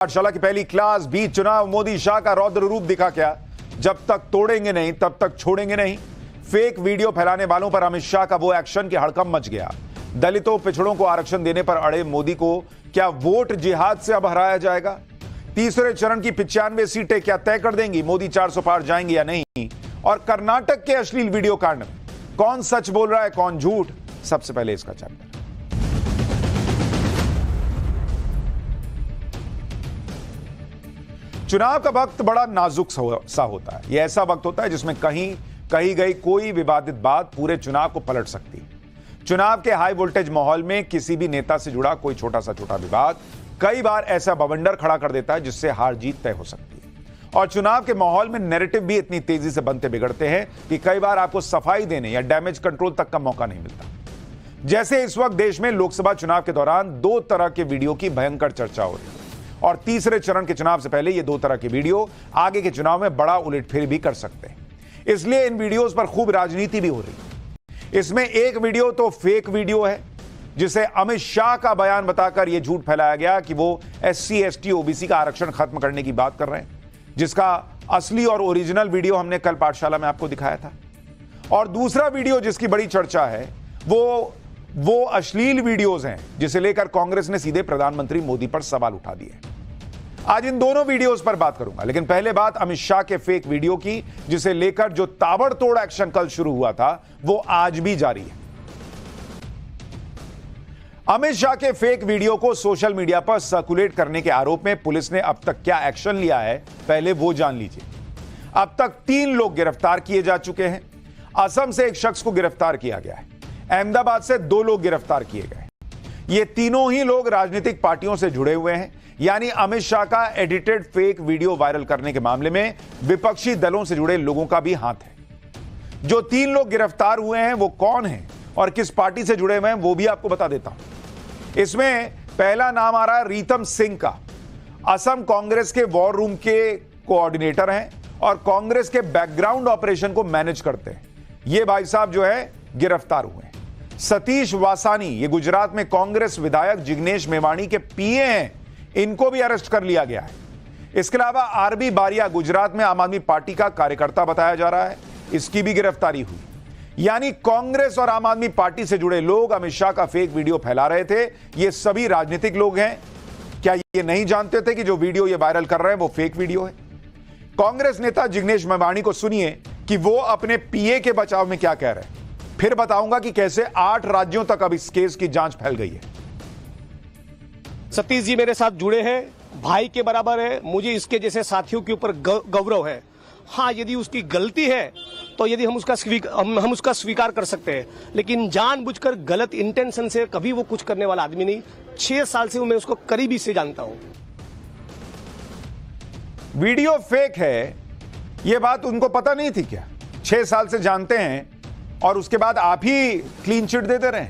पाठशाला की पहली क्लास बीच चुनाव, मोदी शाह का रौद्र रूप दिखा क्या? जब तक तोड़ेंगे नहीं तब तक छोड़ेंगे नहीं। फेक वीडियो फैलाने वालों पर अमित शाह का वो एक्शन कि हड़कंप मच गया। दलितों पिछड़ों को आरक्षण देने पर अड़े मोदी को क्या वोट जिहाद से अब हराया जाएगा? तीसरे चरण की 95 सीटें क्या तय कर देंगी मोदी 400 पार जाएंगे या नहीं? और कर्नाटक के अश्लील वीडियो कांड में कौन सच बोल रहा है, कौन झूठ? सबसे पहले इसका चैप्टर। चुनाव का वक्त बड़ा नाजुक सा होता है। यह ऐसा वक्त होता है जिसमें कही गई कोई विवादित बात पूरे चुनाव को पलट सकती है। चुनाव के हाई वोल्टेज माहौल में किसी भी नेता से जुड़ा कोई छोटा विवाद कई बार ऐसा बवंडर खड़ा कर देता है जिससे हार जीत तय हो सकती है। और चुनाव के माहौल में नैरेटिव भी इतनी तेजी से बनते बिगड़ते हैं कि कई बार आपको सफाई देने या डैमेज कंट्रोल तक का मौका नहीं मिलता। जैसे इस वक्त देश में लोकसभा चुनाव के दौरान दो तरह के वीडियो की भयंकर चर्चा हो रही है और तीसरे चरण के चुनाव से पहले ये दो तरह के वीडियो आगे के चुनाव में बड़ा उलटफेर भी कर सकते हैं। इसलिए इन वीडियोस पर खूब राजनीति भी हो रही है। इसमें एक वीडियो तो फेक वीडियो है जिसे अमित शाह का बयान बताकर यह झूठ फैलाया गया कि वो SC ST OBC का आरक्षण खत्म करने की बात कर रहे हैं, जिसका असली और ओरिजिनल वीडियो हमने कल पाठशाला में आपको दिखाया था। और दूसरा वीडियो जिसकी बड़ी चर्चा है वो अश्लील वीडियोस हैं जिसे लेकर कांग्रेस ने सीधे प्रधानमंत्री मोदी पर सवाल उठा दिए। आज इन दोनों वीडियोस पर बात करूंगा, लेकिन पहले बात अमित शाह के फेक वीडियो की, जिसे लेकर जो ताबड़तोड़ एक्शन कल शुरू हुआ था वो आज भी जारी है। अमित शाह के फेक वीडियो को सोशल मीडिया पर सर्कुलेट करने के आरोप में पुलिस ने अब तक क्या एक्शन लिया है, पहले वो जान लीजिए। अब तक 3 लोग गिरफ्तार किए जा चुके हैं। असम से एक शख्स को गिरफ्तार किया गया है। अहमदाबाद से 2 लोग गिरफ्तार किए गए। ये तीनों ही लोग राजनीतिक पार्टियों से जुड़े हुए हैं, यानी अमित शाह का एडिटेड फेक वीडियो वायरल करने के मामले में विपक्षी दलों से जुड़े लोगों का भी हाथ है। जो 3 लोग गिरफ्तार हुए हैं वो कौन हैं और किस पार्टी से जुड़े हुए हैं वो भी आपको बता देता हूं। इसमें पहला नाम आ रहा है रीतम सिंह का। असम कांग्रेस के वॉर रूम के कोऑर्डिनेटर हैं और कांग्रेस के बैकग्राउंड ऑपरेशन को मैनेज करते हैं। ये भाई साहब जो है गिरफ्तार हुए हैं। सतीश वासानी, ये गुजरात में कांग्रेस विधायक जिग्नेश मेवाणी के पीए हैं, इनको भी अरेस्ट कर लिया गया है। इसके अलावा RB बारिया गुजरात में आम आदमी पार्टी का कार्यकर्ता बताया जा रहा है, इसकी भी गिरफ्तारी हुई। यानी कांग्रेस और आम आदमी पार्टी से जुड़े लोग अमित शाह का फेक वीडियो फैला रहे थे। ये सभी राजनीतिक लोग हैं। क्या ये नहीं जानते थे कि जो वीडियो ये वायरल कर रहे हैं वो फेक वीडियो है? कांग्रेस नेता जिग्नेश मेवाणी को सुनिए कि वो अपने पीए के बचाव में क्या कह रहे हैं। फिर बताऊंगा कि कैसे 8 राज्यों तक अब इस केस की जांच फैल गई है। सतीश जी मेरे साथ जुड़े हैं, भाई के बराबर है। मुझे इसके जैसे साथियों के ऊपर गौरव है। हाँ, यदि उसकी गलती है तो यदि हम उसका स्वीकार कर सकते हैं, लेकिन जानबूझकर गलत इंटेंशन से कभी वो कुछ करने वाला आदमी नहीं। 6 साल से मैं उसको करीबी से जानता हूं। वीडियो फेक है ये बात उनको पता नहीं थी क्या? 6 साल से जानते हैं और उसके बाद आप ही क्लीन चिट देते रहे।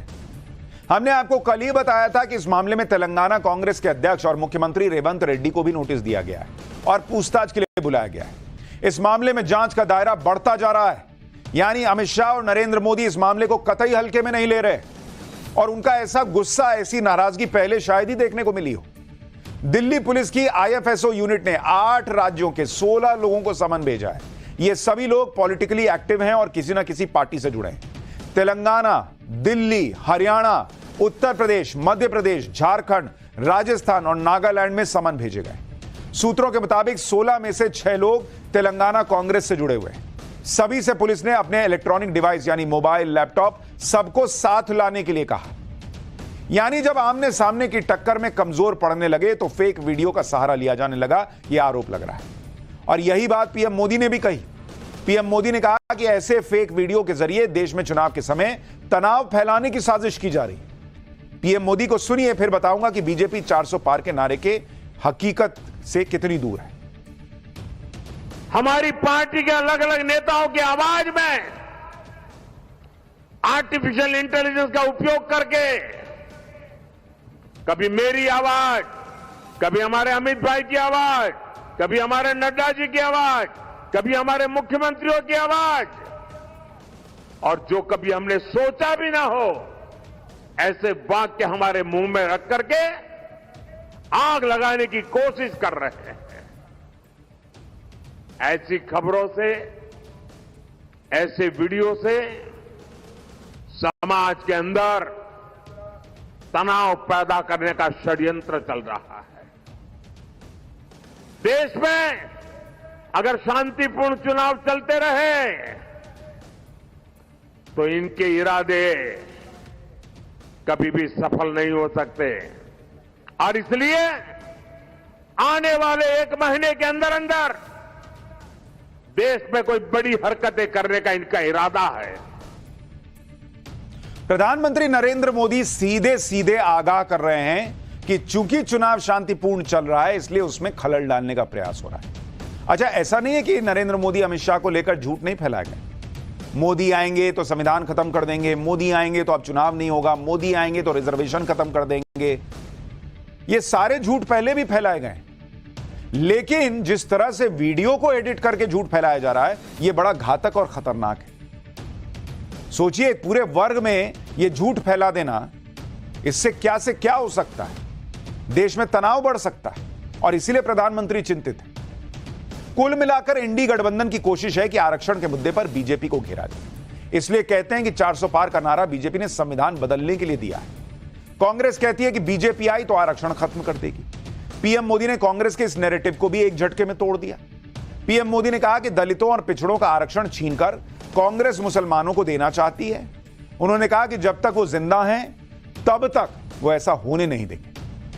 हमने आपको कल ही बताया था कि इस मामले में तेलंगाना कांग्रेस के अध्यक्ष और मुख्यमंत्री रेवंत रेड्डी को भी नोटिस दिया गया है और पूछताछ के लिए बुलाया गया है। इस मामले में जांच का दायरा बढ़ता जा रहा है। यानी अमित शाह और नरेंद्र मोदी इस मामले को कतई हल्के में नहीं ले रहे और उनका ऐसा गुस्सा, ऐसी नाराजगी पहले शायद ही देखने को मिली हो। दिल्ली पुलिस की IFSO यूनिट ने 8 राज्यों के 16 लोगों को समन भेजा है। ये सभी लोग पॉलिटिकली एक्टिव हैं और किसी ना किसी पार्टी से जुड़े हैं। तेलंगाना, दिल्ली, हरियाणा, उत्तर प्रदेश, मध्य प्रदेश, झारखंड, राजस्थान और नागालैंड में समन भेजे गए। सूत्रों के मुताबिक 16 में से 6 लोग तेलंगाना कांग्रेस से जुड़े हुए हैं। सभी से पुलिस ने अपने इलेक्ट्रॉनिक डिवाइस यानी मोबाइल, लैपटॉप सबको साथ लाने के लिए कहा। यानी जब आमने सामने की टक्कर में कमजोर पड़ने लगे तो फेक वीडियो का सहारा लिया जाने लगा, यह आरोप लग रहा है। और यही बात PM मोदी ने भी कही। PM मोदी ने कहा कि ऐसे फेक वीडियो के जरिए देश में चुनाव के समय तनाव फैलाने की साजिश की जा रही। PM मोदी को सुनिए, फिर बताऊंगा कि बीजेपी 400 पार के नारे के हकीकत से कितनी दूर है। हमारी पार्टी के अलग अलग नेताओं की आवाज में आर्टिफिशियल इंटेलिजेंस का उपयोग करके कभी मेरी आवाज, कभी हमारे अमित भाई की आवाज, कभी हमारे नड्डा जी की आवाज, कभी हमारे मुख्यमंत्रियों की आवाज, और जो कभी हमने सोचा भी ना हो ऐसे वाक्य हमारे मुंह में रख करके आग लगाने की कोशिश कर रहे हैं। ऐसी खबरों से, ऐसे वीडियो से समाज के अंदर तनाव पैदा करने का षड्यंत्र चल रहा है। देश में अगर शांतिपूर्ण चुनाव चलते रहे तो इनके इरादे कभी भी सफल नहीं हो सकते और इसलिए आने वाले 1 महीने के अंदर अंदर देश में कोई बड़ी हरकतें करने का इनका इरादा है। प्रधानमंत्री नरेंद्र मोदी सीधे सीधे आगाह कर रहे हैं कि चूंकि चुनाव शांतिपूर्ण चल रहा है इसलिए उसमें खलल डालने का प्रयास हो रहा है। अच्छा, ऐसा नहीं है कि नरेंद्र मोदी अमित शाह को लेकर झूठ नहीं फैलाएंगे। मोदी आएंगे तो संविधान खत्म कर देंगे, मोदी आएंगे तो अब चुनाव नहीं होगा, मोदी आएंगे तो रिजर्वेशन खत्म कर देंगे। ये सारे झूठ पहले भी फैलाए गए, लेकिन जिस तरह से वीडियो को एडिट करके झूठ फैलाया जा रहा है यह बड़ा घातक और खतरनाक है। सोचिए, पूरे वर्ग में यह झूठ फैला देना, इससे क्या से क्या हो सकता है। देश में तनाव बढ़ सकता है और इसीलिए प्रधानमंत्री चिंतित है। कुल मिलाकर इंडी गठबंधन की कोशिश है कि आरक्षण के मुद्दे पर बीजेपी को घेरा जाए। इसलिए कहते हैं कि 400 पार का नारा बीजेपी ने संविधान बदलने के लिए दिया है। कांग्रेस कहती है कि बीजेपी आई तो आरक्षण खत्म कर देगी। पीएम मोदी ने कांग्रेस के इस नैरेटिव को भी एक झटके में तोड़ दिया। पीएम मोदी ने कहा कि दलितों और पिछड़ों का आरक्षण छीनकर कांग्रेस मुसलमानों को देना चाहती है। उन्होंने कहा कि जब तक वो जिंदा हैं तब तक वो ऐसा होने नहीं देंगे।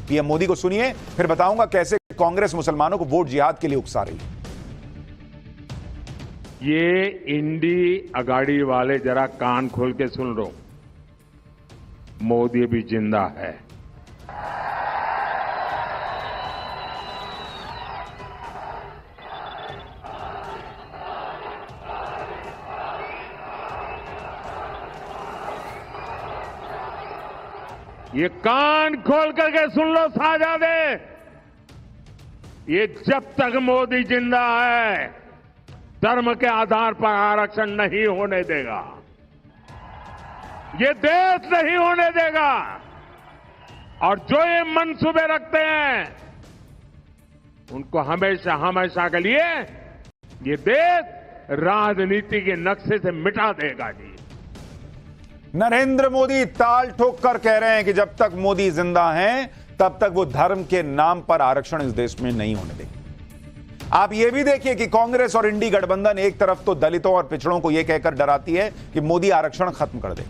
पीएम मोदी को सुनिए, फिर बताऊंगा कैसे कांग्रेस मुसलमानों को वोट जिहाद के लिए उकसा रही है। ये इंडी अगाड़ी वाले जरा कान खोल के सुन लो, मोदी भी जिंदा है। ये कान खोल करके सुन लो साहजादे, ये जब तक मोदी जिंदा है धर्म के आधार पर आरक्षण नहीं होने देगा, ये देश नहीं होने देगा। और जो ये मंसूबे रखते हैं उनको हमेशा हमेशा के लिए ये देश राजनीति के नक्शे से मिटा देगा जी। नरेंद्र मोदी ताल ठोक कर कह रहे हैं कि जब तक मोदी जिंदा हैं तब तक वो धर्म के नाम पर आरक्षण इस देश में नहीं होने देंगे। आप ये भी देखिए कि कांग्रेस और इंडी गठबंधन एक तरफ तो दलितों और पिछड़ों को यह कहकर डराती है कि मोदी आरक्षण खत्म कर दे,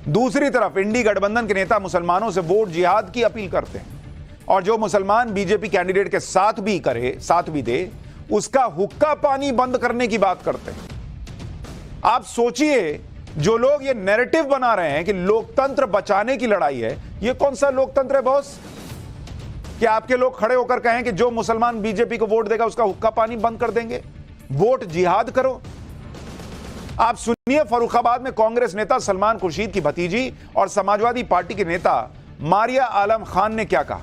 दूसरी तरफ इंडी गठबंधन के नेता मुसलमानों से वोट जिहाद की अपील करते हैं और जो मुसलमान बीजेपी कैंडिडेट के साथ भी दे उसका हुक्का पानी बंद करने की बात करते हैं। आप सोचिए, जो लोग ये नैरेटिव बना रहे हैं कि लोकतंत्र बचाने की लड़ाई है, ये कौन सा लोकतंत्र है बॉस? कि आपके लोग खड़े होकर कहें कि जो मुसलमान बीजेपी को वोट देगा उसका हुक्का पानी बंद कर देंगे, वोट जिहाद करो। आप सुनिए, फर्रुखाबाद में कांग्रेस नेता सलमान खुर्शीद की भतीजी और समाजवादी पार्टी के नेता मारिया आलम खान ने क्या कहा।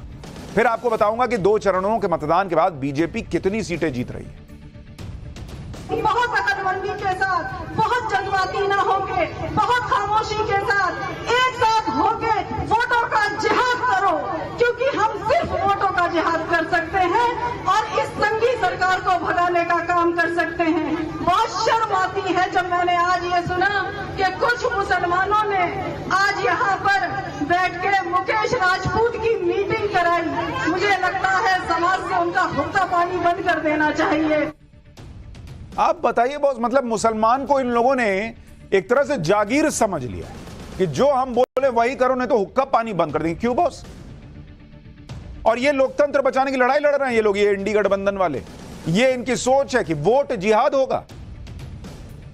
फिर आपको बताऊंगा कि 2 चरणों के मतदान के बाद बीजेपी कितनी सीटें जीत रही है। बहुत अकलमंदी के साथ, बहुत जज्बाती न होके, बहुत खामोशी के साथ एक साथ होके वोटों का जिहाद करो, क्योंकि हम सिर्फ वोटों का जिहाद कर सकते हैं और इस संघी सरकार को भगाने का काम कर सकते हैं। बहुत शर्म आती है जब मैंने आज ये सुना कि कुछ मुसलमानों ने आज यहाँ पर बैठ के मुकेश राजपूत की मीटिंग कराई। मुझे लगता है समाज से उनका हुक्का पानी बंद कर देना चाहिए। आप बताइए बॉस, मतलब मुसलमान को इन लोगों ने एक तरह से जागीर समझ लिया है कि जो हम बोले वही करो, नहीं तो हुक्का पानी बंद कर देंगे। क्यों बॉस? और ये लोकतंत्र बचाने की लड़ाई लड़ रहे हैं ये लोग, ये इंडी गठबंधन वाले। ये इनकी सोच है कि वोट जिहाद होगा।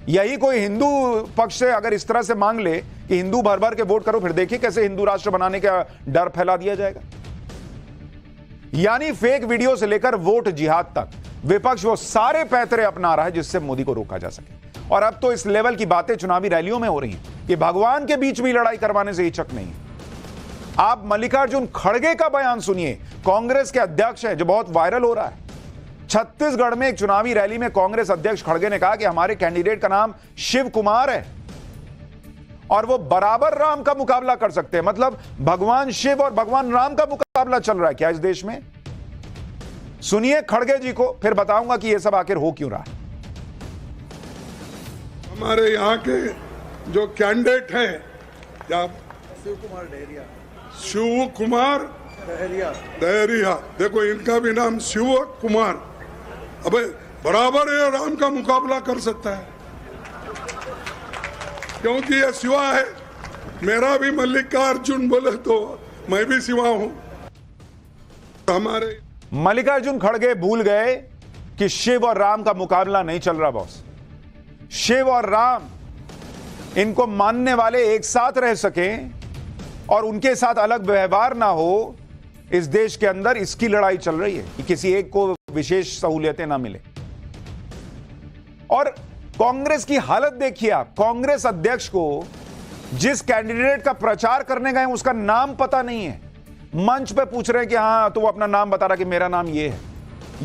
यही कोई हिंदू पक्ष से अगर इस तरह से मांग ले कि हिंदू भर भर के वोट करो, फिर देखिए कैसे हिंदू राष्ट्र बनाने का डर फैला दिया जाएगा। यानी फेक वीडियो से लेकर वोट जिहाद तक विपक्ष वो सारे पैतरे अपना रहा है जिससे मोदी को रोका जा सके। और अब तो इस लेवल की बातें चुनावी रैलियों में हो रही हैं कि भगवान के बीच में लड़ाई करवाने से हिचक नहीं है। आप मल्लिकार्जुन खड़गे का बयान सुनिए, कांग्रेस के अध्यक्ष है, जो बहुत वायरल हो रहा है। छत्तीसगढ़ में एक चुनावी रैली में कांग्रेस अध्यक्ष खड़गे ने कहा कि हमारे कैंडिडेट का नाम शिव कुमार है और वो बराबर राम का मुकाबला कर सकते हैं। मतलब भगवान शिव और भगवान राम का मुकाबला चल रहा है क्या इस देश में? सुनिए खड़गे जी को, फिर बताऊंगा कि ये सब आखिर हो क्यों रहा है। हमारे यहाँ के जो कैंडिडेट हैं, शिव कुमार दहरिया, देखो इनका भी नाम शिव कुमार, अबे बराबर ये राम का मुकाबला कर सकता है, क्योंकि ये शिवा है। मेरा भी मल्लिकार्जुन बोले तो मैं भी शिवा हूं। हमारे मल्लिकार्जुन खड़गे भूल गए कि शिव और राम का मुकाबला नहीं चल रहा बॉस। शिव और राम, इनको मानने वाले एक साथ रह सकें और उनके साथ अलग व्यवहार ना हो, इस देश के अंदर इसकी लड़ाई चल रही है कि किसी एक को विशेष सहूलियतें ना मिले। और कांग्रेस की हालत देखिए आप। कांग्रेस अध्यक्ष को जिस कैंडिडेट का प्रचार करने गए उसका नाम पता नहीं है। मंच पे पूछ रहे हैं कि हां तो वो अपना नाम बता रहा कि मेरा नाम ये है।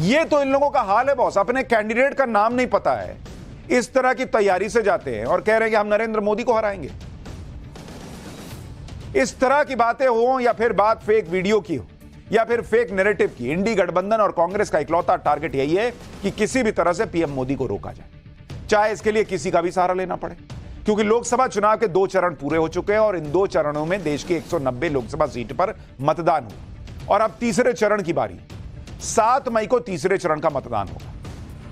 ये तो इन लोगों का हाल है बॉस, अपने कैंडिडेट का नाम नहीं पता है, इस तरह की तैयारी से जाते हैं और कह रहे हैं कि हम नरेंद्र मोदी को हराएंगे। इस तरह की बातें हो या फिर बात फेक वीडियो की हो या फिर फेक नैरेटिव की, इंडी गठबंधन और कांग्रेस का इकलौता टारगेट यही है कि किसी भी तरह से पीएम मोदी को रोका जाए, चाहे इसके लिए किसी का भी सहारा लेना पड़े। क्योंकि लोकसभा चुनाव के 2 चरण पूरे हो चुके हैं और इन 2 चरणों में देश की 190 लोकसभा सीट पर मतदान हुआ और अब तीसरे चरण की बारी। 7 मई को तीसरे चरण का मतदान होगा,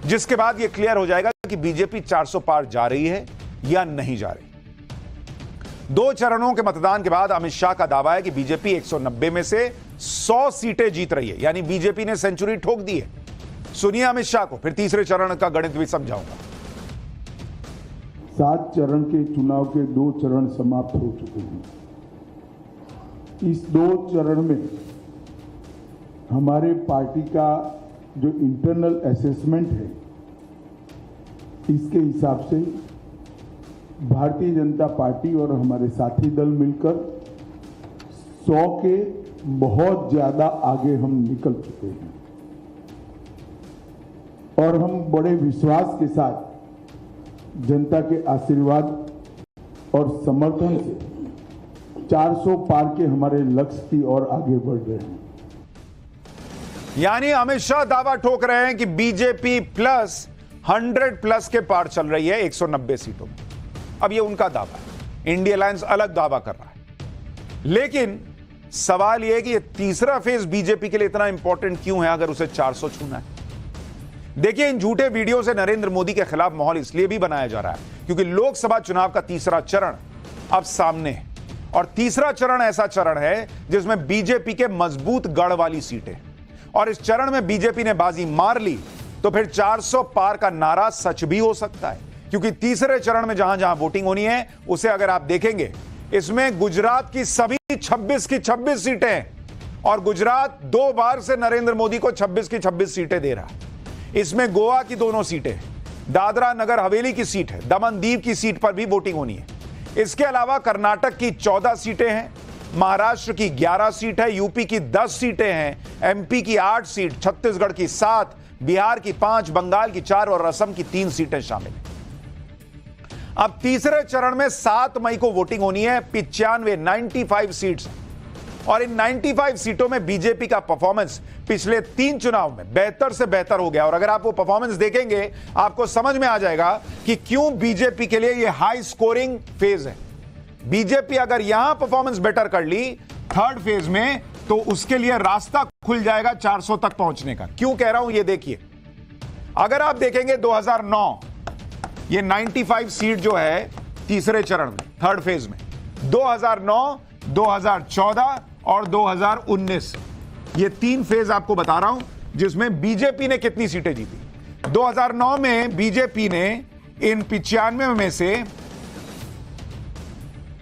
जिसके बाद यह क्लियर हो जाएगा कि बीजेपी 400 पार जा रही है या नहीं जा रही। 2 चरणों के मतदान के बाद अमित शाह का दावा है कि बीजेपी 190 में से 100 सीटें जीत रही है, यानी बीजेपी ने सेंचुरी ठोक दी है। सुनिए अमित शाह को, फिर तीसरे चरण का गणित भी समझाऊंगा। 7 चरण के चुनाव के 2 चरण समाप्त हो चुके हैं। इस 2 चरण में हमारे पार्टी का जो इंटरनल असेसमेंट है, इसके हिसाब से भारतीय जनता पार्टी और हमारे साथी दल मिलकर 100 के बहुत ज्यादा आगे हम निकल चुके हैं और हम बड़े विश्वास के साथ जनता के आशीर्वाद और समर्थन से 400 पार के हमारे लक्ष्य की ओर आगे बढ़ रहे हैं। यानी अमित शाह दावा ठोक रहे हैं कि बीजेपी प्लस 100 प्लस के पार चल रही है 190 सीटों में। अब ये उनका दावा है, इंडिया अलायंस अलग दावा कर रहा है। लेकिन सवाल यह है कि ये तीसरा फेज बीजेपी के लिए इतना इंपॉर्टेंट क्यों है अगर उसे 400 छूना है। देखिए, इन झूठे वीडियो से नरेंद्र मोदी के खिलाफ माहौल इसलिए भी बनाया जा रहा है क्योंकि लोकसभा चुनाव का तीसरा चरण अब सामने है और तीसरा चरण ऐसा चरण है जिसमें बीजेपी के मजबूत गढ़ वाली सीटें, और इस चरण में बीजेपी ने बाजी मार ली तो फिर 400 पार का नारा सच भी हो सकता है। क्योंकि तीसरे चरण में जहां जहां वोटिंग होनी है उसे अगर आप देखेंगे, इसमें गुजरात की सभी 26 की 26 सीटें हैं और गुजरात 2 बार से नरेंद्र मोदी को 26 की 26 सीटें दे रहा है। इसमें गोवा की 2 सीटें हैं, दादरा नगर हवेली की सीट है, दमन दीव की सीट पर भी वोटिंग होनी है। इसके अलावा कर्नाटक की 14 सीटें हैं, महाराष्ट्र की 11 सीट है, यूपी की 10 सीटें हैं, एमपी की 8 सीट, छत्तीसगढ़ की 7, बिहार की 5, बंगाल की 4 और असम की 3 सीटें शामिल हैं। अब तीसरे चरण में 7 मई को वोटिंग होनी है, 95 सीट्स, और इन 95 सीटों में बीजेपी का परफॉर्मेंस पिछले 3 चुनाव में बेहतर से बेहतर हो गया। और अगर आप वो परफॉर्मेंस देखेंगे आपको समझ में आ जाएगा कि क्यों बीजेपी के लिए ये हाई स्कोरिंग फेज है। बीजेपी अगर यहां परफॉर्मेंस बेटर कर ली थर्ड फेज में तो उसके लिए रास्ता खुल जाएगा 400 तक पहुंचने का। क्यों कह रहा हूं ये देखिए, अगर आप देखेंगे 2009 ये 95 सीट जो है तीसरे चरण में थर्ड फेज में, 2009, 2014 और 2019 ये 3 फेज आपको बता रहा हूं जिसमें बीजेपी ने कितनी सीटें जीती। 2009 में बीजेपी ने इन 95 में से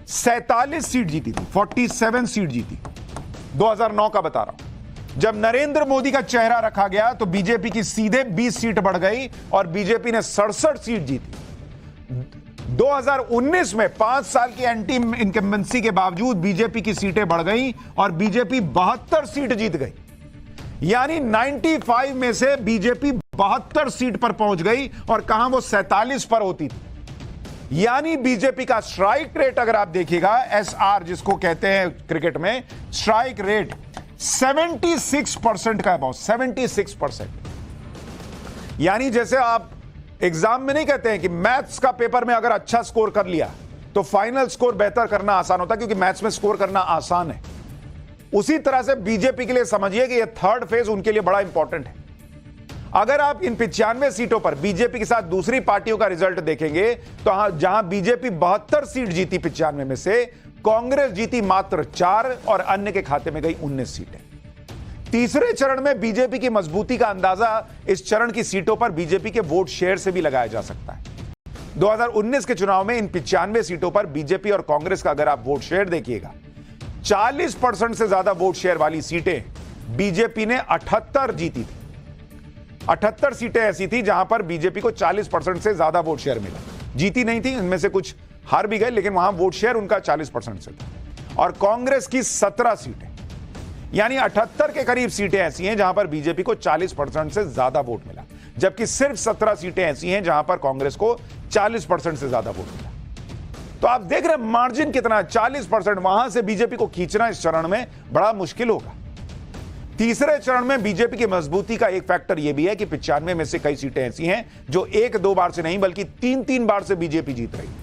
47 सीट जीती थी, 47 सीट जीती। 2009 का बता रहा हूं। जब नरेंद्र मोदी का चेहरा रखा गया तो बीजेपी की सीधे 20 सीट बढ़ गई और बीजेपी ने 67 सीट जीती। 2019 में 5 साल की एंटी इनकम्बेंसी के बावजूद बीजेपी की सीटें बढ़ गई और बीजेपी 72 सीट जीत गई। यानी 95 में से बीजेपी 72 सीट पर पहुंच गई और कहां वो 47 पर होती थी। यानी बीजेपी का स्ट्राइक रेट अगर आप देखिएगा, एसआर जिसको कहते हैं क्रिकेट में, स्ट्राइक रेट 76% का है, बॉस 76%। यानी जैसे आप एग्जाम में नहीं कहते हैं कि मैथ्स का पेपर में अगर अच्छा स्कोर कर लिया तो फाइनल स्कोर बेहतर करना आसान होता है, क्योंकि मैथ्स में स्कोर करना आसान है। उसी तरह से बीजेपी के लिए समझिए कि यह थर्ड फेज उनके लिए बड़ा इंपॉर्टेंट है। अगर आप इन 95 सीटों पर बीजेपी के साथ दूसरी पार्टियों का रिजल्ट देखेंगे तो जहां बीजेपी 72 सीट जीती 95 में से, कांग्रेस जीती मात्र 4 और अन्य के खाते में गई 19 सीटें। तीसरे चरण में बीजेपी की मजबूती का अंदाजा इस चरण की सीटों पर बीजेपी के वोट शेयर से भी लगाया जा सकता है। 2019 के चुनाव में इन 95 सीटों पर बीजेपी और कांग्रेस का अगर आप वोट शेयर देखिएगा, 40% से ज्यादा वोट शेयर वाली सीटें बीजेपी ने 78 जीती थी। 78 सीटें ऐसी थी जहां पर बीजेपी को 40% से ज्यादा वोट शेयर मिला। जीती नहीं थी, इनमें से कुछ हार भी गए, लेकिन वहां वोट शेयर उनका 40% से था। और कांग्रेस की 17 सीटें, यानी 78 के करीब सीटें ऐसी हैं जहां पर बीजेपी को 40% से ज्यादा वोट मिला, जबकि सिर्फ 17 सीटें ऐसी हैं जहां पर कांग्रेस को 40% से ज्यादा वोट मिला। तो आप देख रहे हैं मार्जिन कितना, 40%। वहां से बीजेपी को खींचना इस चरण में बड़ा मुश्किल होगा। तीसरे चरण में बीजेपी की मजबूती का एक फैक्टर यह भी है कि 95 में से कई सीटें ऐसी हैं जो 1-2 बार से नहीं बल्कि 3-3 बार से बीजेपी जीत रही है।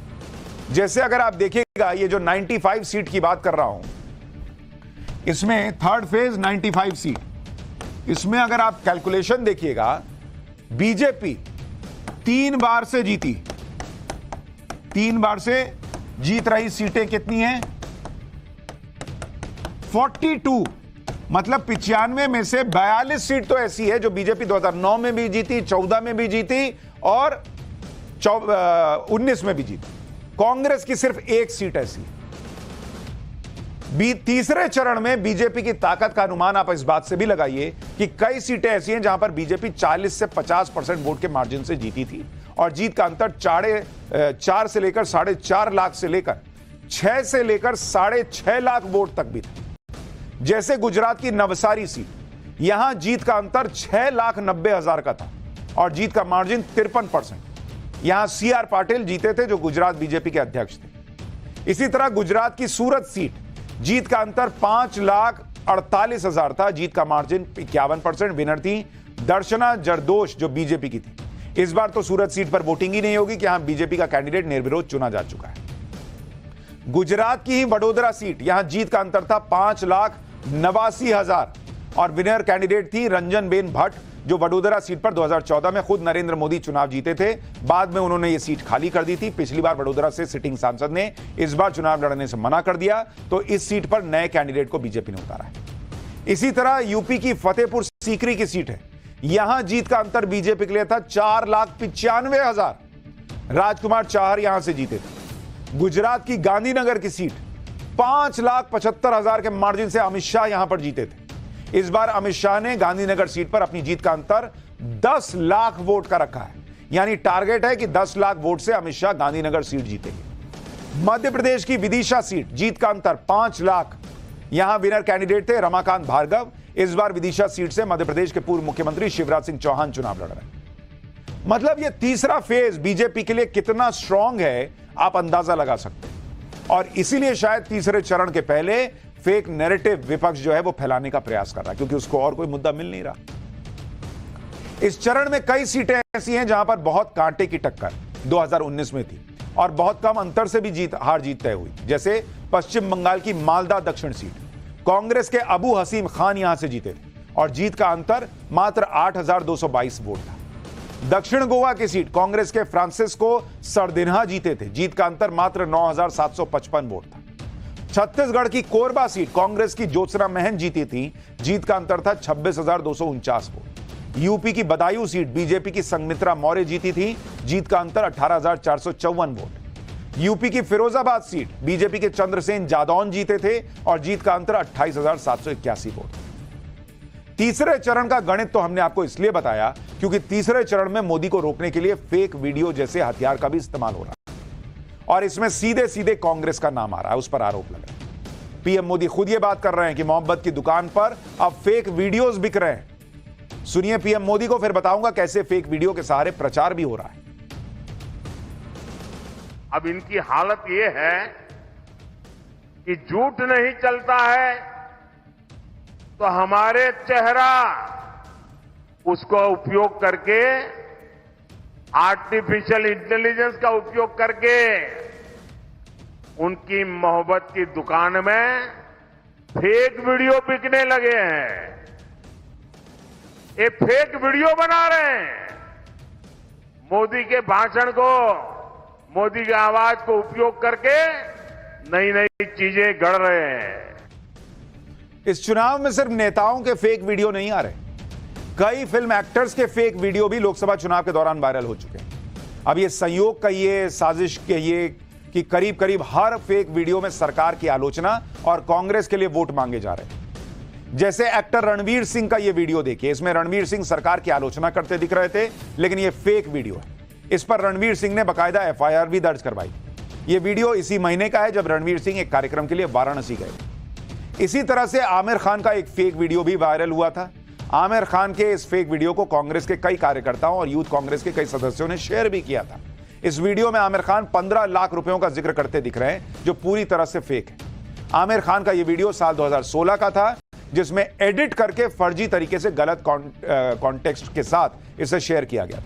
जैसे अगर आप देखिएगा, ये जो 95 सीट की बात कर रहा हूं, इसमें थर्ड फेज 95 सीट, इसमें अगर आप कैलकुलेशन देखिएगा, बीजेपी 3 बार से जीती, 3 बार से जीत रही सीटें कितनी हैं? 42। मतलब 95 में से 42 सीट तो ऐसी है जो बीजेपी 2009 में भी जीती, 14 में भी जीती और 19 में भी जीती। कांग्रेस की सिर्फ 1 सीट ऐसी है। तीसरे चरण में बीजेपी की ताकत का अनुमान आप इस बात से भी लगाइए कि कई सीटें ऐसी हैं जहां पर बीजेपी 40 से 50% वोट के मार्जिन से जीती थी और जीत का अंतर 4 से लेकर 4.5 लाख से लेकर 6 से लेकर 6.5 लाख वोट तक भी था। जैसे गुजरात की नवसारी सीट, यहां जीत का अंतर 6,90,000 का था और जीत का मार्जिन 53%। यहां CR पाटिल जीते थे जो गुजरात बीजेपी के अध्यक्ष थे। इसी तरह गुजरात की सूरत सीट, जीत का अंतर 5,48,000 था, जीत का मार्जिन 51%। विनर थी दर्शना जरदोश जो बीजेपी की थी। इस बार तो सूरत सीट पर वोटिंग ही नहीं होगी कि यहां बीजेपी का कैंडिडेट निर्विरोध चुना जा चुका है। गुजरात की ही वडोदरा सीट, यहां जीत का अंतर था 5,89,000 और विनर कैंडिडेट थी रंजनबेन भट्ट जो वडोदरा सीट पर 2014 में खुद नरेंद्र मोदी चुनाव जीते थे। बाद में उन्होंने ये सीट खाली कर दी थी। पिछली बार वडोदरा से सिटिंग सांसद ने इस बार चुनाव लड़ने से मना कर दिया, तो इस सीट पर नए कैंडिडेट को बीजेपी ने उतारा है। इसी तरह यूपी की फतेहपुर सीकरी की सीट है, यहां जीत का अंतर बीजेपी के लिए था 4,95,000। राजकुमार चाहर यहां से जीते थे। गुजरात की गांधीनगर की सीट 5,75,000 के मार्जिन से अमित शाह यहां पर जीते थे। इस बार अमित शाह ने गांधीनगर सीट पर अपनी जीत का अंतर 10 लाख वोट का रखा है, यानी टारगेट है कि 10 लाख वोट से अमित शाह गांधीनगर सीट जीतेंगे। मध्य प्रदेश की विदिशा सीट, जीत का अंतर 5 लाख, यहां विनर कैंडिडेट थे रमाकांत भार्गव। इस बार विदिशा सीट से मध्य प्रदेश के पूर्व मुख्यमंत्री शिवराज सिंह चौहान चुनाव लड़ रहे हैं। मतलब यह तीसरा फेज बीजेपी के लिए कितना स्ट्रांग है आप अंदाजा लगा सकते हैं, और इसीलिए शायद तीसरे चरण के पहले फेक नैरेटिव विपक्ष जो है वो फैलाने का प्रयास कर रहा है, क्योंकि उसको और कोई मुद्दा मिल नहीं रहा। इस चरण में कई सीटें ऐसी हैं जहां पर बहुत कांटे की टक्कर 2019 में थी और बहुत कम अंतर से भी हार जीत तय हुई। जैसे पश्चिम बंगाल की मालदा दक्षिण सीट, कांग्रेस के अबू हसीम खान यहां से जीते थे और जीत का अंतर मात्र 8,222 वोट था। दक्षिण गोवा की सीट, कांग्रेस के फ्रांसिस्को सरदिन्हा जीते थे, जीत का अंतर मात्र 9,755 वोट था। छत्तीसगढ़ की कोरबा सीट, कांग्रेस की ज्योत्सना महन जीती थी, जीत का अंतर था 26,249 वोट। यूपी की बदायूं सीट, बीजेपी की संगमित्रा मौर्य जीती थी, जीत का अंतर 18,454 वोट। यूपी की फिरोजाबाद सीट, बीजेपी के चंद्रसेन जादौन जीते थे और जीत का अंतर 28,781 वोट। तीसरे चरण का गणित तो हमने आपको इसलिए बताया क्योंकि तीसरे चरण में मोदी को रोकने के लिए फेक वीडियो जैसे हथियार का भी इस्तेमाल हो रहा है और इसमें सीधे सीधे कांग्रेस का नाम आ रहा है, उस पर आरोप लग रहा है। पीएम मोदी खुद ये बात कर रहे हैं कि मोहब्बत की दुकान पर अब फेक वीडियोस बिक रहे हैं। सुनिए पीएम मोदी को, फिर बताऊंगा कैसे फेक वीडियो के सहारे प्रचार भी हो रहा है। अब इनकी हालत ये है कि झूठ नहीं चलता है तो हमारे चेहरा उसको उपयोग करके आर्टिफिशियल इंटेलिजेंस का उपयोग करके उनकी मोहब्बत की दुकान में फेक वीडियो बिकने लगे हैं। ये फेक वीडियो बना रहे हैं, मोदी के भाषण को, मोदी की आवाज को उपयोग करके नई नई चीजें गढ़ रहे हैं। इस चुनाव में सिर्फ नेताओं के फेक वीडियो नहीं आ रहे, कई फिल्म एक्टर्स के फेक वीडियो भी लोकसभा चुनाव के दौरान वायरल हो चुके हैं। अब ये संयोग कहिए, साजिश कहिए कि करीब करीब हर फेक वीडियो में सरकार की आलोचना और कांग्रेस के लिए वोट मांगे जा रहे हैं। जैसे एक्टर रणवीर सिंह का ये वीडियो देखिए, इसमें रणवीर सिंह सरकार की आलोचना करते दिख रहे थे, लेकिन ये फेक वीडियो है। इस पर रणवीर सिंह ने बाकायदा एफआईआर भी दर्ज करवाई। ये वीडियो इसी महीने का है जब रणवीर सिंह एक कार्यक्रम के लिए वाराणसी गए। इसी तरह से आमिर खान का एक फेक वीडियो भी वायरल हुआ था। आमिर खान के इस फेक वीडियो को कांग्रेस के कई कार्यकर्ताओं और यूथ कांग्रेस के कई सदस्यों ने शेयर भी किया था। इस वीडियो में आमिर खान 15 लाख रुपयों का जिक्र करते दिख रहे हैं, जो पूरी तरह से फेक है। आमिर खान का यह वीडियो साल 2016 का था, जिसमें एडिट करके फर्जी तरीके से गलत कॉन्टेक्स्ट के साथ इसे शेयर किया गया।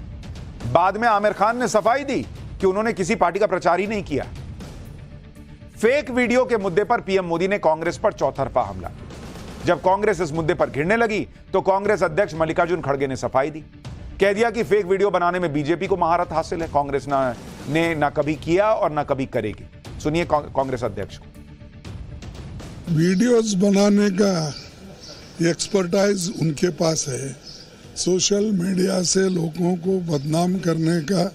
बाद में आमिर खान ने सफाई दी कि उन्होंने किसी पार्टी का प्रचार ही नहीं किया। फेक वीडियो के मुद्दे पर पीएम मोदी ने कांग्रेस पर चौतरफा हमला किया। जब कांग्रेस इस मुद्दे पर घिरने लगी तो कांग्रेस अध्यक्ष मल्लिकार्जुन खड़गे ने सफाई दी, कह दिया कि फेक वीडियो बनाने में बीजेपी को महारत हासिल है, कांग्रेस ने ना कभी किया और ना कभी करेगी। सुनिए कांग्रेस अध्यक्ष को। वीडियोस बनाने का एक्सपर्टाइज उनके पास है, सोशल मीडिया से लोगों को बदनाम करने का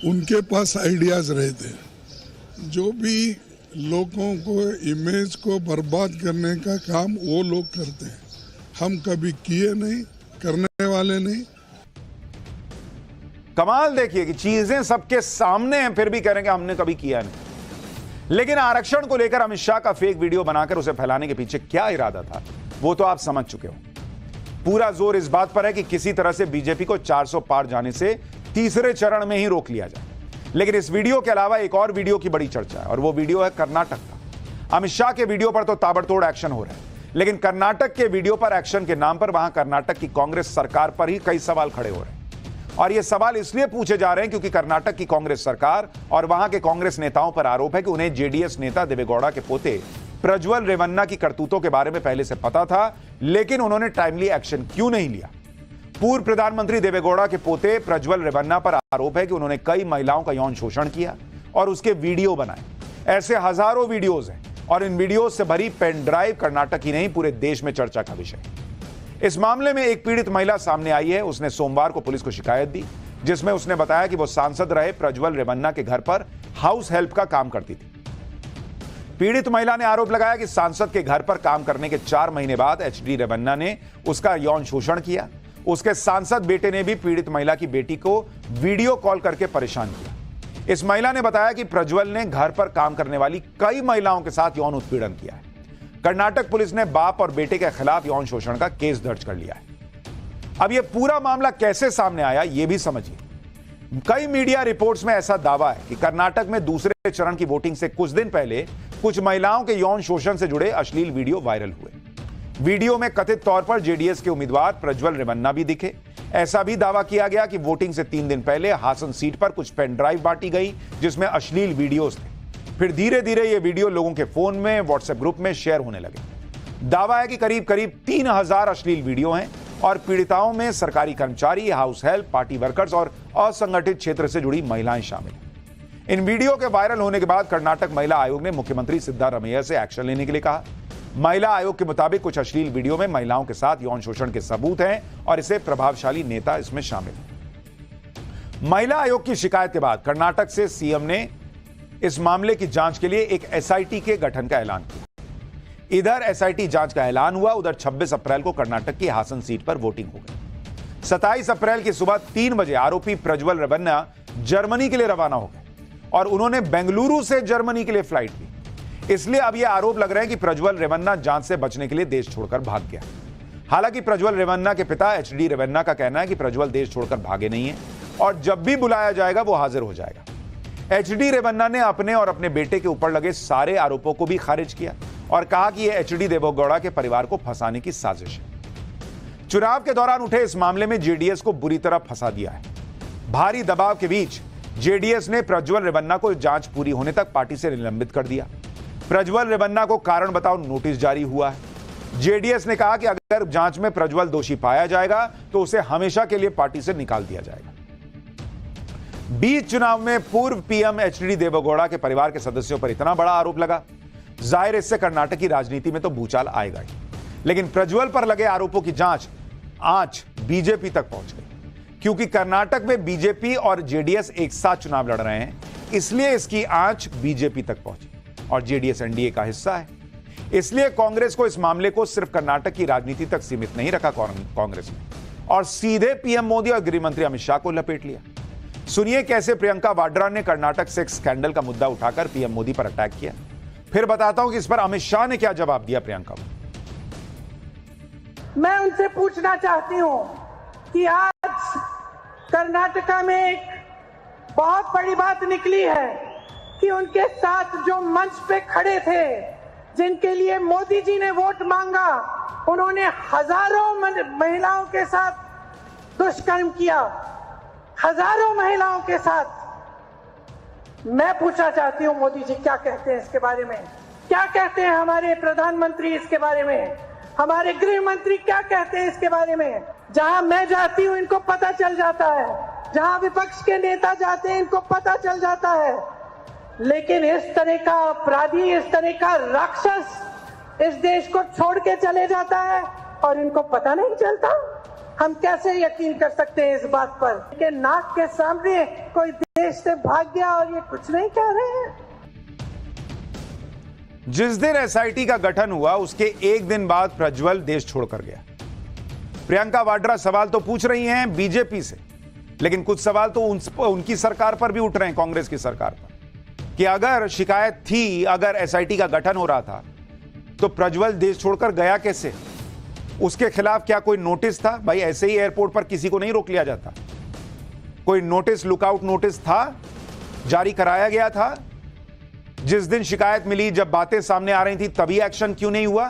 उनके पास आइडियाज रहते हैं। जो भी लोगों को इमेज को बर्बाद करने का काम वो लोग करते हैं, हम कभी किए नहीं, करने वाले नहीं। कमाल देखिए कि चीजें सबके सामने हैं, फिर भी कह रहे हैं कि हमने कभी किया नहीं। लेकिन आरक्षण को लेकर अमित शाह का फेक वीडियो बनाकर उसे फैलाने के पीछे क्या इरादा था, वो तो आप समझ चुके हो। पूरा जोर इस बात पर है कि किसी तरह से बीजेपी को 400 पार जाने से तीसरे चरण में ही रोक लिया जाए। लेकिन इस वीडियो के अलावा एक और वीडियो की बड़ी चर्चा है, और वो वीडियो है कर्नाटक का। अमित शाह के वीडियो पर तो ताबड़तोड़ एक्शन हो रहा है, लेकिन कर्नाटक के वीडियो पर एक्शन के नाम पर वहां कर्नाटक की कांग्रेस सरकार पर ही कई सवाल खड़े हो रहे हैं। और ये सवाल इसलिए पूछे जा रहे हैं क्योंकि कर्नाटक की कांग्रेस सरकार और वहां के कांग्रेस नेताओं पर आरोप है कि उन्हें जेडीएस नेता देवेगौड़ा के पोते प्रज्वल रेवन्ना की करतूतों के बारे में पहले से पता था, लेकिन उन्होंने टाइमली एक्शन क्यों नहीं लिया। पूर्व प्रधानमंत्री देवेगौड़ा के पोते प्रज्वल रेवन्ना पर आरोप है कि उन्होंने कई महिलाओं का यौन शोषण किया और उसके वीडियो बनाए। ऐसे हजारों वीडियोज हैं और इन वीडियोज से भरी पेन ड्राइव कर्नाटक ही नहीं पूरे देश में चर्चा का विषय। इस मामले में एक पीड़ित महिला सामने आई है। उसने सोमवार को पुलिस को शिकायत दी, जिसमें उसने बताया कि वो सांसद रहे प्रज्वल रेवन्ना के घर पर हाउस हेल्प का काम करती थी। पीड़ित महिला ने आरोप लगाया कि सांसद के घर पर काम करने के 4 महीने बाद एचडी रेवन्ना ने उसका यौन शोषण किया। उसके सांसद बेटे ने भी पीड़ित महिला की बेटी को वीडियो कॉल करके परेशान किया। इस महिला ने बताया कि प्रज्वल ने घर पर काम करने वाली कई महिलाओं के साथ यौन उत्पीड़न किया है। कर्नाटक पुलिस ने बाप और बेटे के खिलाफ यौन शोषण का केस दर्ज कर लिया है। अब यह पूरा मामला कैसे सामने आया, यह भी समझिए। कई मीडिया रिपोर्ट्स में ऐसा दावा है कि कर्नाटक में दूसरे चरण की वोटिंग से कुछ दिन पहले कुछ महिलाओं के यौन शोषण से जुड़े अश्लील वीडियो वायरल हुए। वीडियो में कथित तौर पर जेडीएस के उम्मीदवार प्रज्वल रेवन्ना भी दिखे। ऐसा भी दावा किया गया कि वोटिंग से 3 दिन पहले हासन सीट पर कुछ पेन ड्राइव बांटी गई जिसमें अश्लील वीडियोस थे। फिर धीरे धीरे ये वीडियो लोगों के फोन में, व्हाट्सएप ग्रुप में शेयर होने लगे। दावा है कि करीब करीब 3000 अश्लील वीडियो हैं और पीड़िताओं में सरकारी कर्मचारी, हाउस हेल्प, पार्टी वर्कर्स और असंगठित क्षेत्र से जुड़ी महिलाएं शामिल हैं। इन वीडियो के वायरल होने के बाद कर्नाटक महिला आयोग ने मुख्यमंत्री सिद्धारमैया से एक्शन लेने के लिए कहा। महिला आयोग के मुताबिक कुछ अश्लील वीडियो में महिलाओं के साथ यौन शोषण के सबूत हैं और इसे प्रभावशाली नेता इसमें शामिल हैं। महिला आयोग की शिकायत के बाद कर्नाटक से सीएम ने इस मामले की जांच के लिए एक एसआईटी के गठन का ऐलान किया। इधर एसआईटी जांच का ऐलान हुआ, उधर 26 अप्रैल को कर्नाटक की हासन सीट पर वोटिंग हो गई। 27 अप्रैल की सुबह 3 बजे आरोपी प्रज्वल रेवन्ना जर्मनी के लिए रवाना हो गए और उन्होंने बेंगलुरु से जर्मनी के लिए फ्लाइट ली। इसलिए अब यह आरोप लग रहे हैं कि प्रज्वल रेवन्ना जांच से बचने के लिए देश छोड़कर भाग गया। हालांकि प्रज्वल रेवन्ना के पिता एचडी रेवन्ना का कहना है कि प्रज्वल देश छोड़कर भागे नहीं है और जब भी बुलाया जाएगा वो हाजिर हो जाएगा। एचडी रेवन्ना ने अपने और अपने बेटे के ऊपर लगे सारे आरोपों को भी खारिज किया और कहा कि यह एचडी देवेगौड़ा के परिवार को फंसाने की साजिश है। चुनाव के दौरान उठे इस मामले में जेडीएस को बुरी तरह फंसा दिया है। भारी दबाव के बीच जेडीएस ने प्रज्वल रेवन्ना को जांच पूरी होने तक पार्टी से निलंबित कर दिया। प्रज्वल रेवन्ना को कारण बताओ नोटिस जारी हुआ है। जेडीएस ने कहा कि अगर जांच में प्रज्वल दोषी पाया जाएगा तो उसे हमेशा के लिए पार्टी से निकाल दिया जाएगा। बीच चुनाव में पूर्व पीएम एचडी देवेगौड़ा के परिवार के सदस्यों पर इतना बड़ा आरोप लगा, जाहिर इससे कर्नाटक की राजनीति में तो भूचाल आएगा ही। लेकिन प्रज्वल पर लगे आरोपों की जांच आज बीजेपी तक पहुंच गई, क्योंकि कर्नाटक में बीजेपी और जेडीएस एक साथ चुनाव लड़ रहे हैं, इसलिए इसकी आंच बीजेपी तक पहुंची और जेडीएस एनडीए का हिस्सा है। इसलिए कांग्रेस को इस मामले को सिर्फ कर्नाटक की राजनीति तक सीमित नहीं रखा कांग्रेस ने, और सीधे पीएम मोदी और गृह मंत्री अमित शाह को लपेट लिया। सुनिए कैसे प्रियंका वाड्रा ने कर्नाटक सेक्स स्कैंडल का मुद्दा उठाकर पीएम मोदी पर अटैक किया। फिर बताता हूं कि इस पर अमित शाह ने क्या जवाब दिया प्रियंका को। मैं उनसे पूछना चाहती हूं कि आज कर्नाटका में एक बहुत बड़ी बात निकली है कि उनके साथ जो मंच पे खड़े थे, जिनके लिए मोदी जी ने वोट मांगा, उन्होंने हजारों महिलाओं के साथ दुष्कर्म किया, हजारों महिलाओं के साथ। मैं पूछना चाहती हूं मोदी जी क्या कहते हैं इसके बारे में, क्या कहते हैं हमारे प्रधानमंत्री इसके बारे में, हमारे गृह मंत्री क्या कहते हैं इसके बारे में। जहां मैं जाती हूं इनको पता चल जाता है, जहां विपक्ष के नेता जाते हैं इनको पता चल जाता है, लेकिन इस तरह का अपराधी, इस तरह का राक्षस इस देश को छोड़ के चले जाता है और इनको पता नहीं चलता। हम कैसे यकीन कर सकते हैं इस बात पर कि नाक के सामने कोई देश से भाग गया और ये कुछ नहीं कह रहे हैं। जिस दिन एसआईटी का गठन हुआ उसके एक दिन बाद प्रज्वल देश छोड़कर गया। प्रियंका वाड्रा सवाल तो पूछ रही हैं बीजेपी से, लेकिन कुछ सवाल तो उनकी सरकार पर भी उठ रहे हैं, कांग्रेस की सरकार पर, कि अगर शिकायत थी, अगर एसआईटी का गठन हो रहा था तो प्रज्वल देश छोड़कर गया कैसे? उसके खिलाफ क्या कोई नोटिस था? भाई ऐसे ही एयरपोर्ट पर किसी को नहीं रोक लिया जाता। कोई नोटिस, लुकआउट नोटिस था, जारी कराया गया था? जिस दिन शिकायत मिली, जब बातें सामने आ रही थी, तभी एक्शन क्यों नहीं हुआ?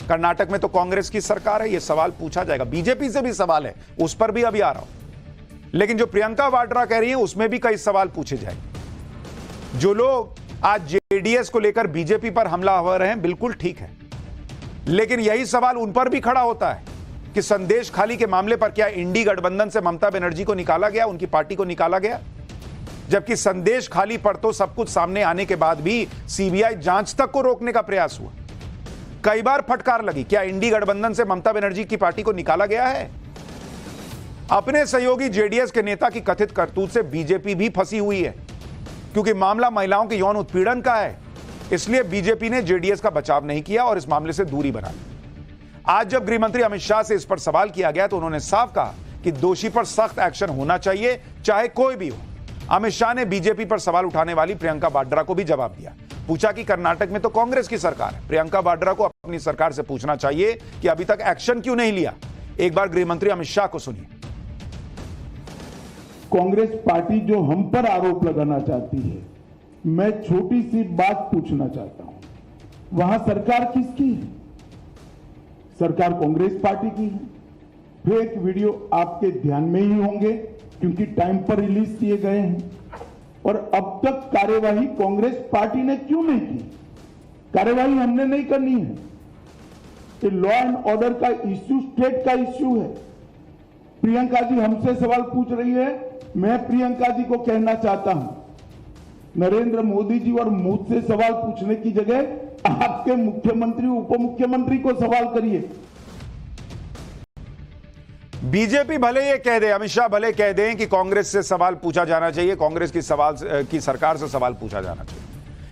कर्नाटक में तो कांग्रेस की सरकार है, यह सवाल पूछा जाएगा। बीजेपी से भी सवाल है, उस पर भी अभी आ रहा हूं। लेकिन जो प्रियंका वाड्रा कह रही है उसमें भी कई सवाल पूछे जाएंगे। जो लोग आज जेडीएस को लेकर बीजेपी पर हमलावर हैं, बिल्कुल ठीक है, लेकिन यही सवाल उन पर भी खड़ा होता है कि संदेश खाली के मामले पर क्या इंडी गठबंधन से ममता बनर्जी को निकाला गया, उनकी पार्टी को निकाला गया? जबकि संदेश खाली पर तो सब कुछ सामने आने के बाद भी सीबीआई जांच तक को रोकने का प्रयास हुआ। कई बार फटकार लगी, क्या इंडी गठबंधन से ममता बनर्जी की पार्टी को निकाला गया है? अपने सहयोगी जेडीएस के नेता की कथित करतूत से बीजेपी भी फंसी हुई है, क्योंकि मामला महिलाओं के यौन उत्पीड़न का है। इसलिए बीजेपी ने जेडीएस का बचाव नहीं किया और इस मामले से दूरी बना ली। आज जब गृह मंत्री अमित शाह से इस पर सवाल किया गया तो उन्होंने साफ कहा कि दोषी पर सख्त एक्शन होना चाहिए, चाहे कोई भी हो। अमित शाह ने बीजेपी पर सवाल उठाने वाली प्रियंका वाड्रा को भी जवाब दिया। पूछा कि कर्नाटक में तो कांग्रेस की सरकार है, प्रियंका वाड्रा को अपनी सरकार से पूछना चाहिए कि अभी तक एक्शन क्यों नहीं लिया। एक बार गृह मंत्री अमित शाह को सुनिए। कांग्रेस पार्टी जो हम पर आरोप लगाना चाहती है, मैं छोटी सी बात पूछना चाहता हूं, वहां सरकार किसकी है? सरकार कांग्रेस पार्टी की है। फेक वीडियो आपके ध्यान में ही होंगे क्योंकि टाइम पर रिलीज किए गए हैं, और अब तक कार्यवाही कांग्रेस पार्टी ने क्यों नहीं की? कार्यवाही हमने नहीं करनी है। ये लॉ एंड ऑर्डर का इश्यू स्टेट का इश्यू है। प्रियंका जी हमसे सवाल पूछ रही है, मैं प्रियंका जी को कहना चाहता हूं, नरेंद्र मोदी जी और मुझसे सवाल पूछने की जगह आपके मुख्यमंत्री, उप मुख्यमंत्री को सवाल करिए। बीजेपी भले ये कह दे, अमित शाह भले कह दें कि कांग्रेस से सवाल पूछा जाना चाहिए, कांग्रेस की सरकार से सवाल पूछा जाना चाहिए,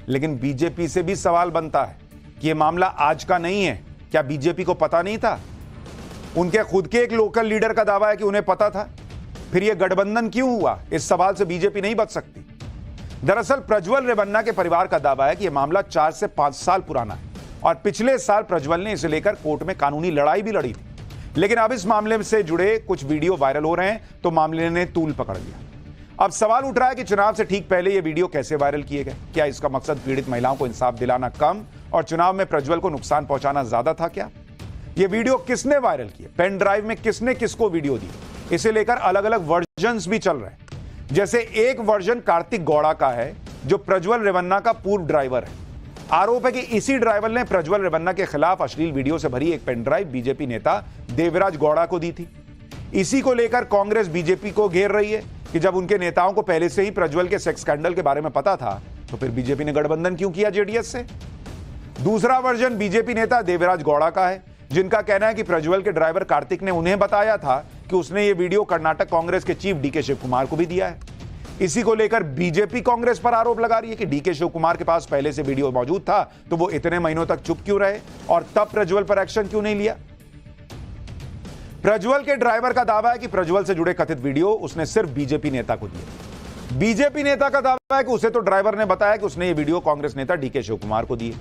लेकिन बीजेपी से भी सवाल बनता है कि यह मामला आज का नहीं है। क्या बीजेपी को पता नहीं था? उनके खुद के एक लोकल लीडर का दावा है कि उन्हें पता था। फिर यह गठबंधन क्यों हुआ? इस सवाल से बीजेपी नहीं बच सकती। दरअसल प्रज्वल रेवन्ना के परिवार का दावा है कि यह मामला 4 से 5 साल पुराना है और पिछले साल प्रज्वल ने इसे लेकर कोर्ट में कानूनी लड़ाई भी लड़ी थी। लेकिन अब इस मामले से जुड़े कुछ वीडियो वायरल हो रहे हैं तो मामले ने तूल पकड़ लिया। अब सवाल उठ रहा है कि चुनाव से ठीक पहले ये वीडियो कैसे वायरल किए गए? क्या इसका मकसद पीड़ित महिलाओं को इंसाफ दिलाना कम और चुनाव में प्रज्वल को नुकसान पहुंचाना ज्यादा था क्या? ये वीडियो किसने वायरल किया? पेन ड्राइव में किसने किसको वीडियो दी? इसे लेकर अलग अलग वर्जन्स भी चल रहे हैं। जैसे एक वर्जन कार्तिक गौड़ा का है, जो प्रज्वल रेवन्ना का पूर्व ड्राइवर है। आरोप है कि इसी ड्राइवर ने प्रज्वल रेवन्ना के खिलाफ अश्लील वीडियो से भरी एक पेन ड्राइव बीजेपी नेता देवराज गौड़ा को दी थी। इसी को लेकर कांग्रेस बीजेपी को घेर रही है कि जब उनके नेताओं को पहले से ही प्रज्वल के सेक्स स्कैंडल के बारे में पता था, तो फिर बीजेपी ने गठबंधन क्यों किया जेडीएस से? दूसरा वर्जन बीजेपी नेता देवराज गौड़ा का है, जिनका कहना है कि प्रज्वल के ड्राइवर कार्तिक ने उन्हें बताया था कि उसने ये वीडियो कर्नाटक कांग्रेस के चीफ डीके शिव कुमार को भी दिया है। इसी को लेकर बीजेपी कांग्रेस पर आरोप लगा रही है कि डीके शिव कुमार के पास पहले से वीडियो मौजूद था, तो वो इतने महीनों तक चुप क्यों रहे और तब प्रज्वल पर एक्शन क्यों नहीं लिया? प्रज्वल के ड्राइवर का दावा है कि प्रज्वल से जुड़े कथित वीडियो उसने सिर्फ बीजेपी नेता को दिए। बीजेपी नेता का दावा है कि उसे तो ड्राइवर ने बताया कि उसने ये वीडियो कांग्रेस नेता डीके शिव कुमार को दिए।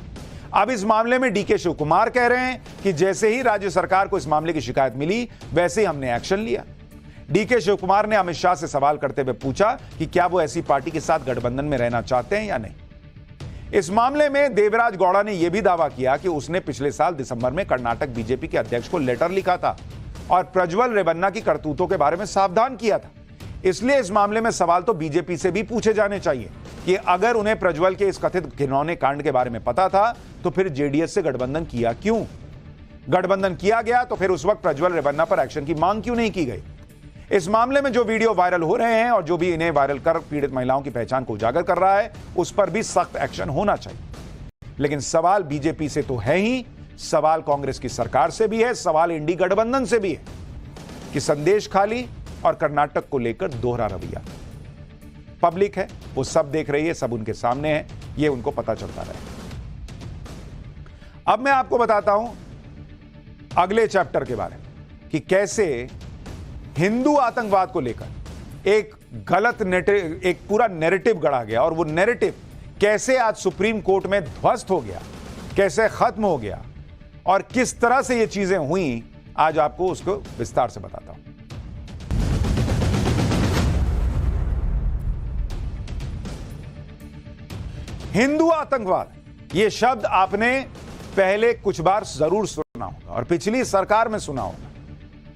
अब इस मामले में डीके शिव कुमार कह रहे हैं कि जैसे ही राज्य सरकार को इस मामले की शिकायत मिली, वैसे ही हमने एक्शन लिया। डीके शिव कुमार ने अमित शाह से सवाल करते हुए पूछा कि क्या वो ऐसी पार्टी के साथ गठबंधन में रहना चाहते हैं या नहीं। इस मामले में देवराज गौड़ा ने यह भी दावा किया कि उसने पिछले साल दिसंबर में कर्नाटक बीजेपी के अध्यक्ष को लेटर लिखा था और प्रज्वल रेवन्ना की करतूतों के बारे में सावधान किया था। इसलिए इस मामले में सवाल तो बीजेपी से भी पूछे जाने चाहिए कि अगर उन्हें प्रज्वल के इस कथित घिनौने कांड के बारे में पता था, तो फिर जेडीएस से गठबंधन किया क्यों? गठबंधन किया गया तो फिर उस वक्त प्रज्वल रेवन्ना पर एक्शन की मांग क्यों नहीं की गई? इस मामले में जो वीडियो वायरल हो रहे हैं और जो भी इन्हें वायरल कर पीड़ित महिलाओं की पहचान को उजागर कर रहा है, उस पर भी सख्त एक्शन होना चाहिए। लेकिन सवाल बीजेपी से तो है ही, सवाल कांग्रेस की सरकार से भी है, सवाल इंडी गठबंधन से भी है कि संदेश खाली और कर्नाटक को लेकर दोहरा रवैया। पब्लिक है, वो सब देख रही है, सब उनके सामने है, ये उनको पता चलता रहे। अब मैं आपको बताता हूं अगले चैप्टर के बारे में कि कैसे हिंदू आतंकवाद को लेकर एक गलत एक पूरा नैरेटिव गढ़ा गया और वो नैरेटिव कैसे आज सुप्रीम कोर्ट में ध्वस्त हो गया, कैसे खत्म हो गया और किस तरह से ये चीजें हुई, आज आपको उसको विस्तार से बताता हूं। हिंदू आतंकवाद, यह शब्द आपने पहले कुछ बार जरूर सुना होगा और पिछली सरकार में सुना होगा।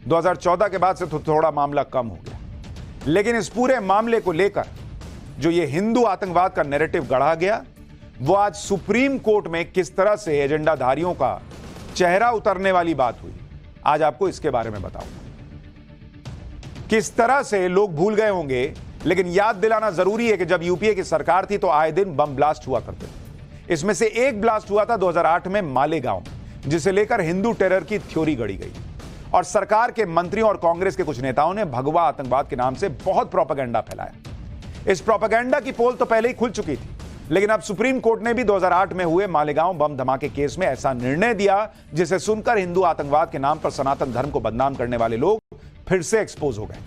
2014 के बाद से तो थोड़ा मामला कम हो गया, लेकिन इस पूरे मामले को लेकर जो ये हिंदू आतंकवाद का नैरेटिव गढ़ा गया, वो आज सुप्रीम कोर्ट में किस तरह से एजेंडाधारियों का चेहरा उतरने वाली बात हुई, आज आपको इसके बारे में बताऊंगा। किस तरह से लोग भूल गए होंगे, लेकिन याद दिलाना जरूरी है कि जब यूपीए की सरकार थी तो आए दिन बम ब्लास्ट हुआ करते थे। इसमें से एक ब्लास्ट हुआ था 2008 में मालेगांव, जिसे लेकर हिंदू टेरर की थ्योरी गढ़ी गई और सरकार के मंत्रियों और कांग्रेस के कुछ नेताओं ने भगवा आतंकवाद के नाम से बहुत प्रोपेगेंडा फैलाया। इस प्रोपेगेंडा की पोल तो पहले ही खुल चुकी थी, लेकिन अब सुप्रीम कोर्ट ने भी 2008 में हुए मालेगांव बम धमाके केस में ऐसा निर्णय दिया जिसे सुनकर हिंदू आतंकवाद के नाम पर सनातन धर्म को बदनाम करने वाले लोग फिर से एक्सपोज हो गए।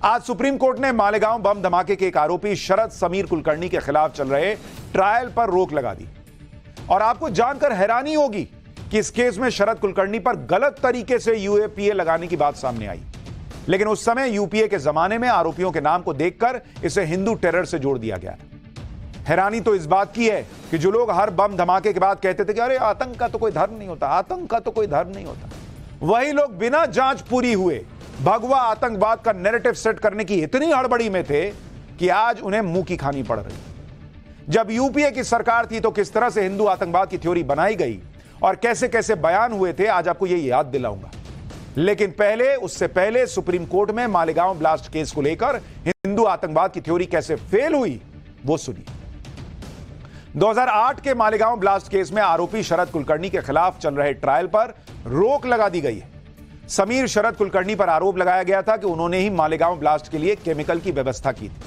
आज सुप्रीम कोर्ट ने मालेगांव बम धमाके के एक आरोपी शरद समीर कुलकर्णी के खिलाफ चल रहे ट्रायल पर रोक लगा दी और आपको जानकर हैरानी होगी कि इस केस में शरद कुलकर्णी पर गलत तरीके से यूएपीए लगाने की बात सामने आई, लेकिन उस समय यूपीए के जमाने में आरोपियों के नाम को देखकर इसे हिंदू टेरर से जोड़ दिया गया। हैरानी तो इस बात की है कि जो लोग हर बम धमाके के बाद कहते थे कि अरे आतंक का तो कोई धर्म नहीं होता, आतंक का तो कोई धर्म नहीं होता, वही लोग बिना जांच पूरी हुए भगवा आतंकवाद का नैरेटिव सेट करने की इतनी हड़बड़ी में थे कि आज उन्हें मुंह की खानी पड़ रही। जब यूपीए की सरकार थी तो किस तरह से हिंदू आतंकवाद की थ्योरी बनाई गई और कैसे कैसे बयान हुए थे, आज आपको यह याद दिलाऊंगा। लेकिन पहले, उससे पहले सुप्रीम कोर्ट में मालेगांव ब्लास्ट केस को लेकर हिंदू आतंकवाद की थ्योरी कैसे फेल हुई, वो सुनिए। 2008 के मालेगांव ब्लास्ट केस में आरोपी शरद कुलकर्णी के खिलाफ चल रहे ट्रायल पर रोक लगा दी गई है। समीर शरद कुलकर्णी पर आरोप लगाया गया था कि उन्होंने ही मालेगांव ब्लास्ट के लिए केमिकल की व्यवस्था की थी।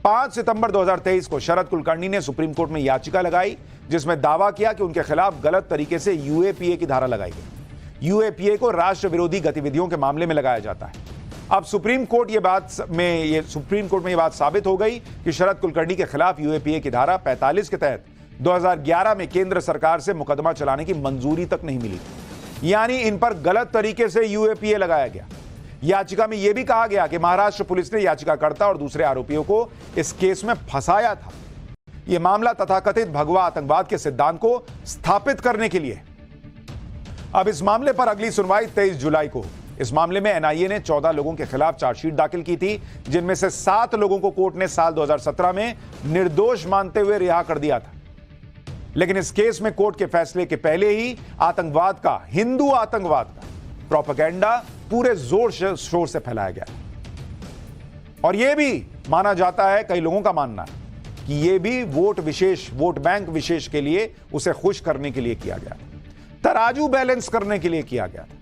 5 सितंबर 2023 को शरद कुलकर्णी ने सुप्रीम कोर्ट में याचिका लगाई जिसमें दावा किया कि उनके खिलाफ गलत तरीके से यूएपीए की धारा लगाई गई। यूएपीए को राष्ट्र विरोधी गतिविधियों के मामले में लगाया जाता है। अब सुप्रीम कोर्ट में यह बात साबित हो गई कि शरद कुलकर्णी के खिलाफ यूएपीए की धारा 45 के तहत 2011 में केंद्र सरकार से मुकदमा चलाने की मंजूरी तक नहीं मिली, यानी इन पर गलत तरीके से यूएपीए लगाया गया। याचिका में यह भी कहा गया कि महाराष्ट्र पुलिस ने याचिकाकर्ता और दूसरे आरोपियों को इस केस में फंसाया था। यह मामला तथाकथित भगवा आतंकवाद के सिद्धांत को स्थापित करने के लिए। अब इस मामले पर अगली सुनवाई 23 जुलाई को। इस मामले में एनआईए ने 14 लोगों के खिलाफ चार्जशीट दाखिल की थी, जिनमें से 7 लोगों को कोर्ट ने साल 2017 में निर्दोष मानते हुए रिहा कर दिया था। लेकिन इस केस में कोर्ट के फैसले के पहले ही आतंकवाद का, हिंदू आतंकवाद का प्रोपेगेंडा पूरे जोर शोर से फैलाया गया। और यह भी माना जाता है, कई लोगों का मानना है कि यह भी वोट बैंक विशेष के लिए, उसे खुश करने के लिए किया गया था, तराजू बैलेंस करने के लिए किया गया था।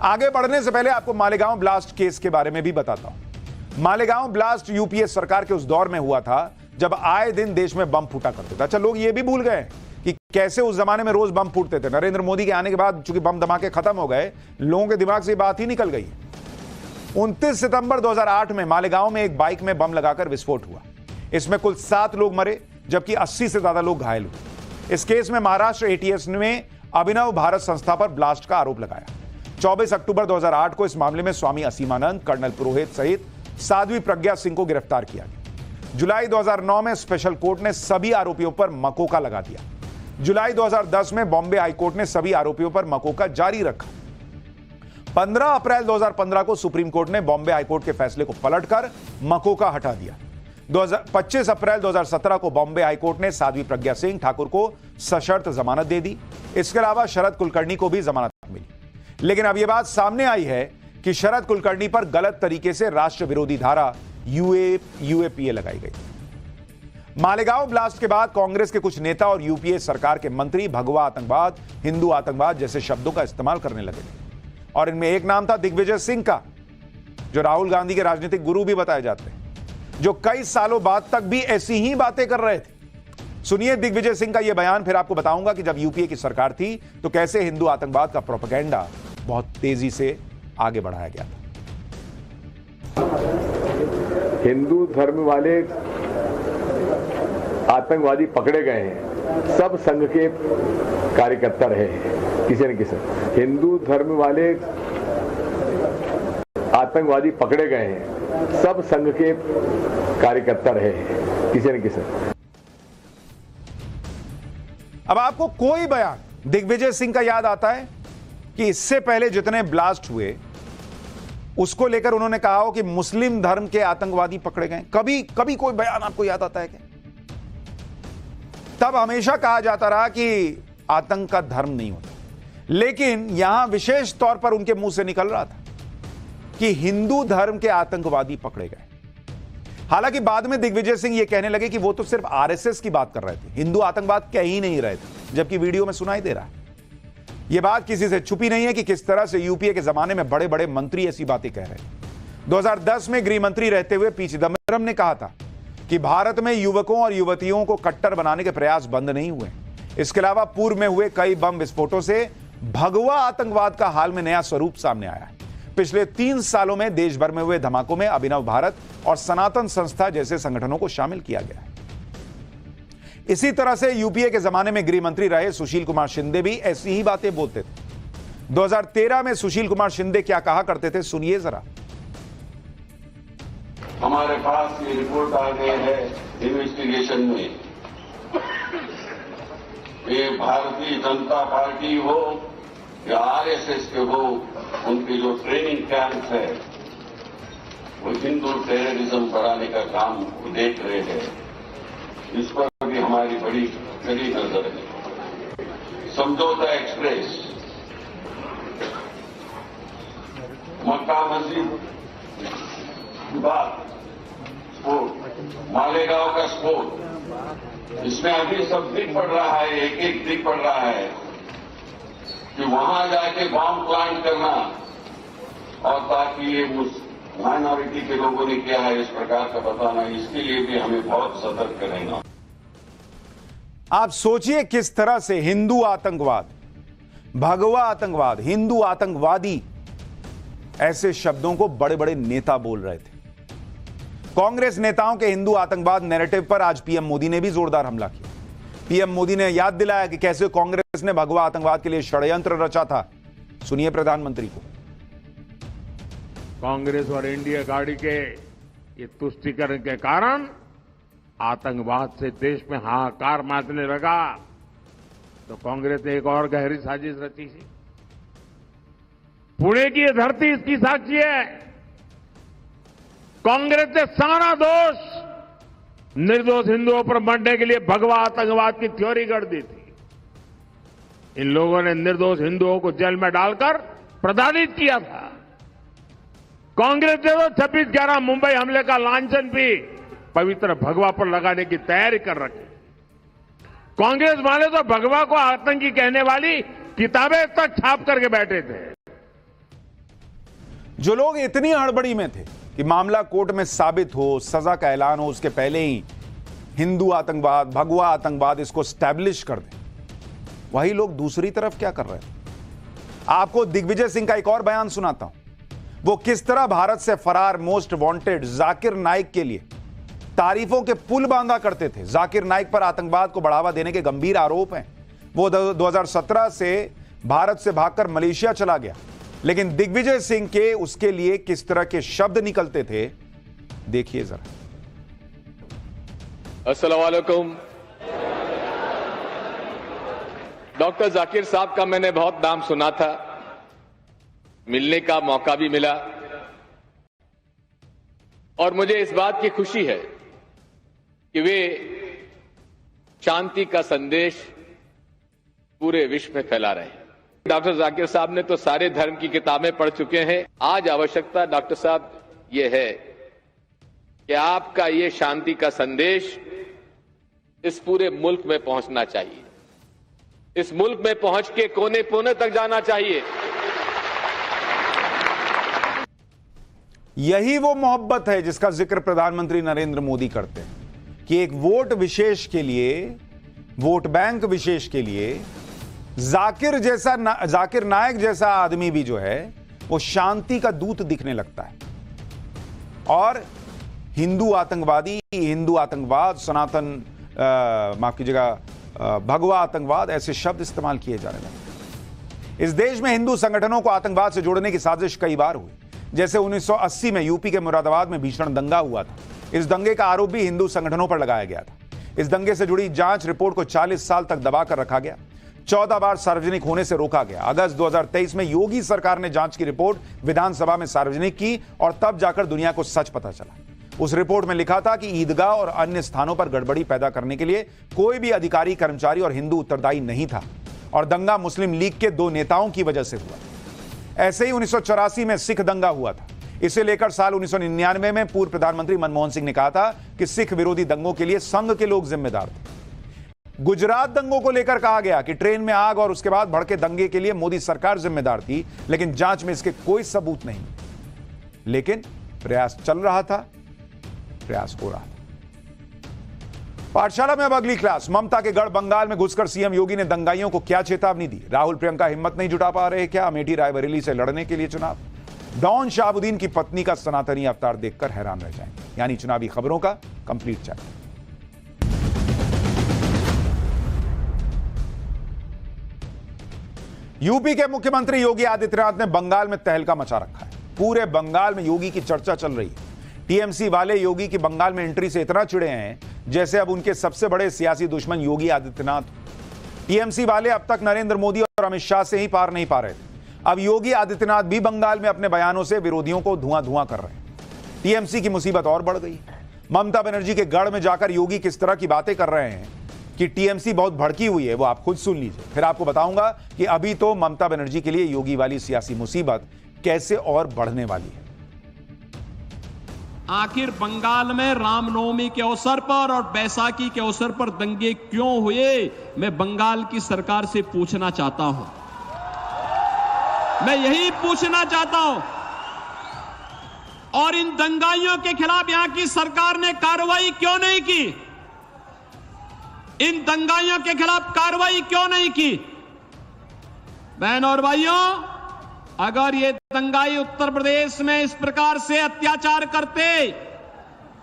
आगे बढ़ने से पहले आपको मालेगांव ब्लास्ट केस के बारे में भी बताता हूं। मालेगांव ब्लास्ट यूपीए सरकार के उस दौर में हुआ था जब आए दिन देश में बम फूटा करते थे। अच्छा, लोग ये भी भूल गए कि कैसे उस जमाने में रोज बम फूटते थे। नरेंद्र मोदी के आने के बाद चूंकि बम धमाके खत्म हो गए, लोगों के दिमाग से बात ही निकल गई। 29 सितंबर 2008 में मालेगांव में एक बाइक में बम लगाकर विस्फोट हुआ। इसमें कुल 7 लोग मरे, जबकि 80 से ज्यादा लोग घायल हुए। इस केस में महाराष्ट्र एटीएस ने अभिनव भारत संस्था पर ब्लास्ट का आरोप लगाया। 24 अक्टूबर 2008 को इस मामले में स्वामी असीमानंद, कर्नल पुरोहित सहित साध्वी प्रज्ञा सिंह को गिरफ्तार किया गया। जुलाई 2009 में स्पेशल कोर्ट ने सभी आरोपियों पर मकोका लगा दिया। जुलाई 2010 में बॉम्बे हाईकोर्ट ने सभी आरोपियों पर मकोका जारी रखा। 15 अप्रैल 2015 को सुप्रीम कोर्ट ने बॉम्बे हाईकोर्ट के फैसले को पलटकर मकोका हटा दिया। 25 अप्रैल 2017 को बॉम्बे हाईकोर्ट ने साध्वी प्रज्ञा सिंह ठाकुर को सशर्त जमानत दे दी। इसके अलावा शरद कुलकर्णी को भी जमानत मिली। लेकिन अब यह बात सामने आई है कि शरद कुलकर्णी पर गलत तरीके से राष्ट्र विरोधी धारा यूएपीए लगाई गई। मालेगांव ब्लास्ट के बाद कांग्रेस के कुछ नेता और यूपीए सरकार के मंत्री भगवा आतंकवाद, हिंदू आतंकवाद जैसे शब्दों का इस्तेमाल करने लगे थे। और इनमें एक नाम था दिग्विजय सिंह का, जो राहुल गांधी के राजनीतिक गुरु भी बताए जाते हैं, जो कई सालों बाद तक भी ऐसी ही बातें कर रहे थे। सुनिए दिग्विजय सिंह का यह बयान, फिर आपको बताऊंगा कि जब यूपीए की सरकार थी तो कैसे हिंदू आतंकवाद का प्रोपेगेंडा बहुत तेजी से आगे बढ़ाया गया था। हिंदू धर्म वाले आतंकवादी पकड़े गए हैं, सब संघ के कार्यकर्ता रहे हैं किसी न किसी। हिंदू धर्म वाले आतंकवादी पकड़े गए हैं, सब संघ के कार्यकर्ता रहे हैं किसी न किसी। अब आपको कोई बयान दिग्विजय सिंह का याद आता है कि इससे पहले जितने ब्लास्ट हुए उसको लेकर उन्होंने कहा हो कि मुस्लिम धर्म के आतंकवादी पकड़े गए? कभी कोई बयान आपको याद आता है क्या? तब हमेशा कहा जाता रहा कि आतंक का धर्म नहीं होता, लेकिन यहां विशेष तौर पर उनके मुंह से निकल रहा था कि हिंदू धर्म के आतंकवादी पकड़े गए। हालांकि बाद में दिग्विजय सिंह यह कहने लगे कि वो तो सिर्फ आरएसएस की बात कर रहे थे, हिंदू आतंकवाद कह ही नहीं रहे थे, जबकि वीडियो में सुनाई दे रहा है। यह बात किसी से छुपी नहीं है कि किस तरह से यूपीए के जमाने में बड़े बड़े मंत्री ऐसी बातें कह रहे हैं। 2010 में गृह मंत्री रहते हुए पी चिदंबरम ने कहा था कि भारत में युवकों और युवतियों को कट्टर बनाने के प्रयास बंद नहीं हुए। इसके अलावा पूर्व में हुए कई बम विस्फोटों से भगवा आतंकवाद का हाल में नया स्वरूप सामने आया है। पिछले 3 सालों में देश भर में हुए धमाकों में अभिनव भारत और सनातन संस्था जैसे संगठनों को शामिल किया गया है। इसी तरह से यूपीए के जमाने में गृह मंत्री रहे सुशील कुमार शिंदे भी ऐसी ही बातें बोलते थे। 2013 में सुशील कुमार शिंदे क्या कहा करते थे, सुनिए जरा। हमारे पास ये रिपोर्ट आ गई है इन्वेस्टिगेशन में, ये भारतीय जनता पार्टी हो या आरएसएस के हो, उनके जो ट्रेनिंग कैंप है वो हिंदू टेररिज्म बढ़ाने का काम देख रहे हैं। इस पर भी हमारी बड़ी कड़ी नजर है। समझौता एक्सप्रेस, मक्का मस्जिद विवाद, स्फोट, मालेगांव का स्फोट, इसमें अभी सब दिख पड़ रहा है, एक एक दिख पड़ रहा है कि वहां जाके बॉम्ब प्लांट करना, और ताकि ये माइनॉरिटी के लोगों ने किया है इस प्रकार का बताना, इसके लिए भी हमें बहुत सतर्क रहना। आप सोचिए किस तरह से हिंदू आतंकवाद, भगवा आतंकवाद, हिंदू आतंकवादी, ऐसे शब्दों को बड़े बड़े नेता बोल रहे थे। कांग्रेस नेताओं के हिंदू आतंकवाद नैरेटिव पर आज पीएम मोदी ने भी जोरदार हमला किया। पीएम मोदी ने याद दिलाया कि कैसे कांग्रेस ने भगवा आतंकवाद के लिए षड्यंत्र रचा था। सुनिए प्रधानमंत्री को। कांग्रेस और इंडिया गाड़ी के ये तुष्टीकरण के कारण आतंकवाद से देश में हाहाकार मचने लगा तो कांग्रेस ने एक और गहरी साजिश रची थी। पुणे की ये धरती इसकी साक्षी है। कांग्रेस ने सारा दोष निर्दोष हिंदुओं पर मरने के लिए भगवा आतंकवाद की थ्योरी गढ़ दी थी। इन लोगों ने निर्दोष हिंदुओं को जेल में डालकर प्रताड़ित किया था। कांग्रेस ने तो 26/11 मुंबई हमले का लांछन भी पवित्र भगवा पर लगाने की तैयारी कर रखी। कांग्रेस वाले तो भगवा को आतंकी कहने वाली किताबें तक छाप करके बैठे थे। जो लोग इतनी हड़बड़ी में थे कि मामला कोर्ट में साबित हो, सजा का ऐलान हो, उसके पहले ही हिंदू आतंकवाद, भगवा आतंकवाद इसको स्टैब्लिश कर दें, वही लोग दूसरी तरफ क्या कर रहे हैं। आपको दिग्विजय सिंह का एक और बयान सुनाता हूं। वो किस तरह भारत से फरार मोस्ट वांटेड जाकिर नाइक के लिए तारीफों के पुल बांधा करते थे। जाकिर नाइक पर आतंकवाद को बढ़ावा देने के गंभीर आरोप हैं। वो 2017 से भारत से भागकर मलेशिया चला गया, लेकिन दिग्विजय सिंह के उसके लिए किस तरह के शब्द निकलते थे, देखिए जरा। अस्सलाम वालेकुम। डॉक्टर जाकिर साहब का मैंने बहुत नाम सुना था, मिलने का मौका भी मिला और मुझे इस बात की खुशी है कि वे शांति का संदेश पूरे विश्व में फैला रहे हैं। डॉक्टर जाकिर साहब ने तो सारे धर्म की किताबें पढ़ चुके हैं। आज आवश्यकता डॉक्टर साहब ये है कि आपका ये शांति का संदेश इस पूरे मुल्क में पहुंचना चाहिए। इस मुल्क में पहुंच के कोने कोने तक जाना चाहिए। यही वो मोहब्बत है जिसका जिक्र प्रधानमंत्री नरेंद्र मोदी करते हैं कि एक वोट विशेष के लिए, वोट बैंक विशेष के लिए जाकिर नाइक जैसा आदमी भी जो है वो शांति का दूत दिखने लगता है। और हिंदू आतंकवाद, सनातन माफ कीजिएगा, भगवा आतंकवाद, ऐसे शब्द इस्तेमाल किए जाने लगे। इस देश में हिंदू संगठनों को आतंकवाद से जोड़ने की साजिश कई बार हुई। जैसे 1980 में यूपी के मुरादाबाद में भीषण दंगा हुआ था। इस दंगे का आरोप भी हिंदू संगठनों पर लगाया गया था। इस दंगे से जुड़ी जांच रिपोर्ट को 40 साल तक दबाकर रखा गया। 14 बार सार्वजनिक होने से रोका गया। अगस्त 2023 में योगी सरकार ने जांच की रिपोर्ट विधानसभा में सार्वजनिक की और तब जाकर दुनिया को सच पता चला। उस रिपोर्ट में लिखा था कि ईदगाह और अन्य स्थानों पर गड़बड़ी पैदा करने के लिए कोई भी अधिकारी, कर्मचारी और हिंदू उत्तरदायी नहीं था और दंगा मुस्लिम लीग के 2 नेताओं की वजह से हुआ। ऐसे ही 1984 में सिख दंगा हुआ था। इसे लेकर साल 1999 में पूर्व प्रधानमंत्री मनमोहन सिंह ने कहा था कि सिख विरोधी दंगों के लिए संघ के लोग जिम्मेदार थे। गुजरात दंगों को लेकर कहा गया कि ट्रेन में आग और उसके बाद भड़के दंगे के लिए मोदी सरकार जिम्मेदार थी, लेकिन जांच में इसके कोई सबूत नहीं। लेकिन प्रयास चल रहा था, प्रयास हो रहा था। पाठशाला में अब अगली क्लास। ममता के गढ़ बंगाल में घुसकर सीएम योगी ने दंगाइयों को क्या चेतावनी दी? राहुल प्रियंका हिम्मत नहीं जुटा पा रहे क्या अमेठी रायबरेली से लड़ने के लिए चुनाव? डॉन शाहबुद्दीन की पत्नी का सनातनी अवतार देखकर हैरान रह जाएंगे। यानी चुनावी खबरों का कंप्लीट चैप्टर। यूपी के मुख्यमंत्री योगी आदित्यनाथ ने बंगाल में तहलका मचा रखा है। पूरे बंगाल में योगी की चर्चा चल रही है। टीएमसी वाले योगी की बंगाल में एंट्री से इतना चिढ़े हैं जैसे अब उनके सबसे बड़े सियासी दुश्मन योगी आदित्यनाथ। टीएमसी वाले अब तक नरेंद्र मोदी और अमित शाह से ही पार नहीं पा रहे थे। अब योगी आदित्यनाथ भी बंगाल में अपने बयानों से विरोधियों को धुआं कर रहे हैं। टीएमसी की मुसीबत और बढ़ गई। ममता बनर्जी के गढ़ में जाकर योगी किस तरह की बातें कर रहे हैं कि टीएमसी बहुत भड़की हुई है, वो आप खुद सुन लीजिए। फिर आपको बताऊंगा कि अभी तो ममता बनर्जी के लिए योगी वाली सियासी मुसीबत कैसे और बढ़ने वाली है। आखिर बंगाल में रामनवमी के अवसर पर और बैसाखी के अवसर पर दंगे क्यों हुए? मैं बंगाल की सरकार से पूछना चाहता हूं। मैं यही पूछना चाहता हूं। और इन दंगाइयों के खिलाफ यहां की सरकार ने कार्रवाई क्यों नहीं की? इन दंगाइयों के खिलाफ कार्रवाई क्यों नहीं की? बहन और भाइयों, अगर ये दंगाई उत्तर प्रदेश में इस प्रकार से अत्याचार करते,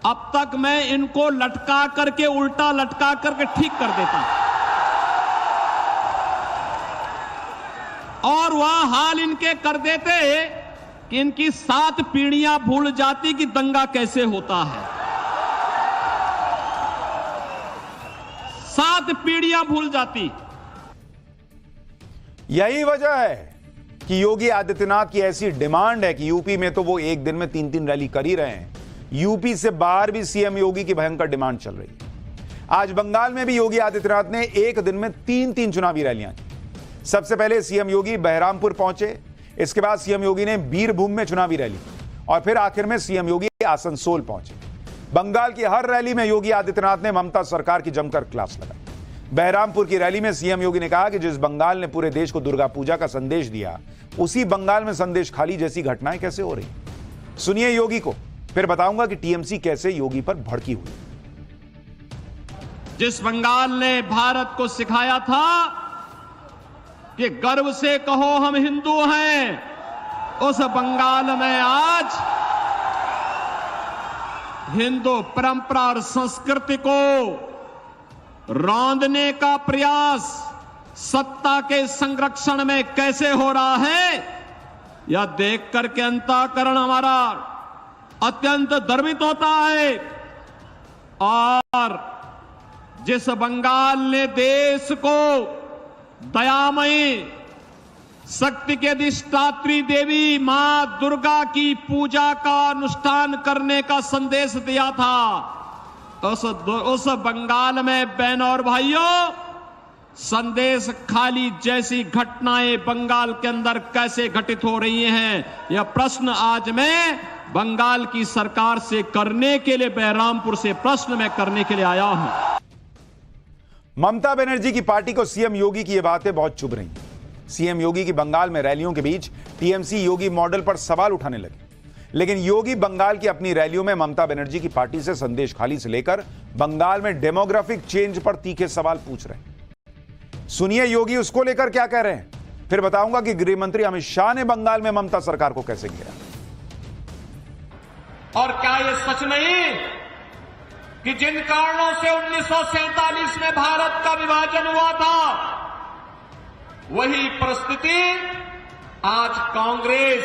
अब तक मैं इनको लटका करके, उल्टा लटका करके ठीक कर देता। और वह हाल इनके कर देते कि इनकी 7 पीढ़ियां भूल जाती कि दंगा कैसे होता है। 7 पीढ़ियां भूल जाती। यही वजह है कि योगी आदित्यनाथ की ऐसी डिमांड है कि यूपी में तो वो एक दिन में 3-3 रैली कर ही रहे हैं। यूपी से बाहर भी सीएम योगी की भयंकर डिमांड चल रही है। आज बंगाल में भी योगी आदित्यनाथ ने एक दिन में 3-3 चुनावी रैलियां की। सबसे पहले सीएम योगी बहरामपुर पहुंचे, इसके बाद सीएम योगी ने बीरभूम में चुनावी रैली और फिर आखिर में सीएम योगी आसनसोल पहुंचे। बंगाल की हर रैली में योगी आदित्यनाथ ने ममता सरकार की जमकर क्लास लगाई। बहरामपुर की रैली में सीएम योगी ने कहा कि जिस बंगाल ने पूरे देश को दुर्गा पूजा का संदेश दिया, उसी बंगाल में संदेश खाली जैसी घटनाएं कैसे हो रही। सुनिए योगी को, फिर बताऊंगा कि टीएमसी कैसे योगी पर भड़की हुई। जिस बंगाल ने भारत को सिखाया था कि गर्व से कहो हम हिंदू हैं, उस बंगाल में आज हिंदू परंपरा और संस्कृति को रौंदने का प्रयास सत्ता के संरक्षण में कैसे हो रहा है, यह देख करके अंतःकरण हमारा अत्यंत गर्वित होता है। और जिस बंगाल ने देश को दयामयी शक्ति के अधिष्ठात्री देवी मां दुर्गा की पूजा का अनुष्ठान करने का संदेश दिया था, उस बंगाल में बहनों और भाइयों संदेश खाली जैसी घटनाएं बंगाल के अंदर कैसे घटित हो रही हैं, यह प्रश्न आज मैं बंगाल की सरकार से करने के लिए, बहरामपुर से प्रश्न मैं करने के लिए आया हूं। ममता बनर्जी की पार्टी को सीएम योगी की ये बातें बहुत चुभ रही। सीएम योगी की बंगाल में रैलियों के बीच टीएमसी योगी मॉडल पर सवाल उठाने लगे, लेकिन योगी बंगाल की अपनी रैलियों में ममता बनर्जी की पार्टी से संदेश खाली से लेकर बंगाल में डेमोग्राफिक चेंज पर तीखे सवाल पूछ रहे हैं। सुनिए योगी उसको लेकर क्या कह रहे हैं, फिर बताऊंगा कि गृह मंत्री अमित शाह ने बंगाल में ममता सरकार को कैसे घेरा। और क्या यह सच नहीं कि जिन कारणों से 1947 में भारत का विभाजन हुआ था, वही परिस्थिति आज कांग्रेस,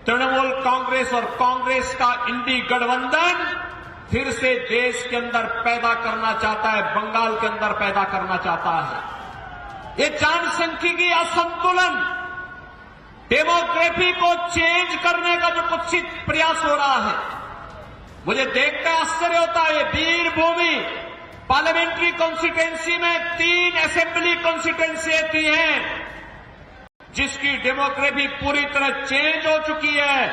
तृणमूल कांग्रेस और कांग्रेस का इंडी गठबंधन फिर से देश के अंदर पैदा करना चाहता है, बंगाल के अंदर पैदा करना चाहता है। ये जनसांख्यिकी असंतुलन, डेमोग्राफी को चेंज करने का जो कुत्सित प्रयास हो रहा है, मुझे देखकर आश्चर्य होता है। बीरभूमि पार्लियामेंट्री कॉन्स्टिट्यूंसी में 3 असेंबली कॉन्स्टिट्यूंसी आती हैं, जिसकी डेमोग्राफी पूरी तरह चेंज हो चुकी है।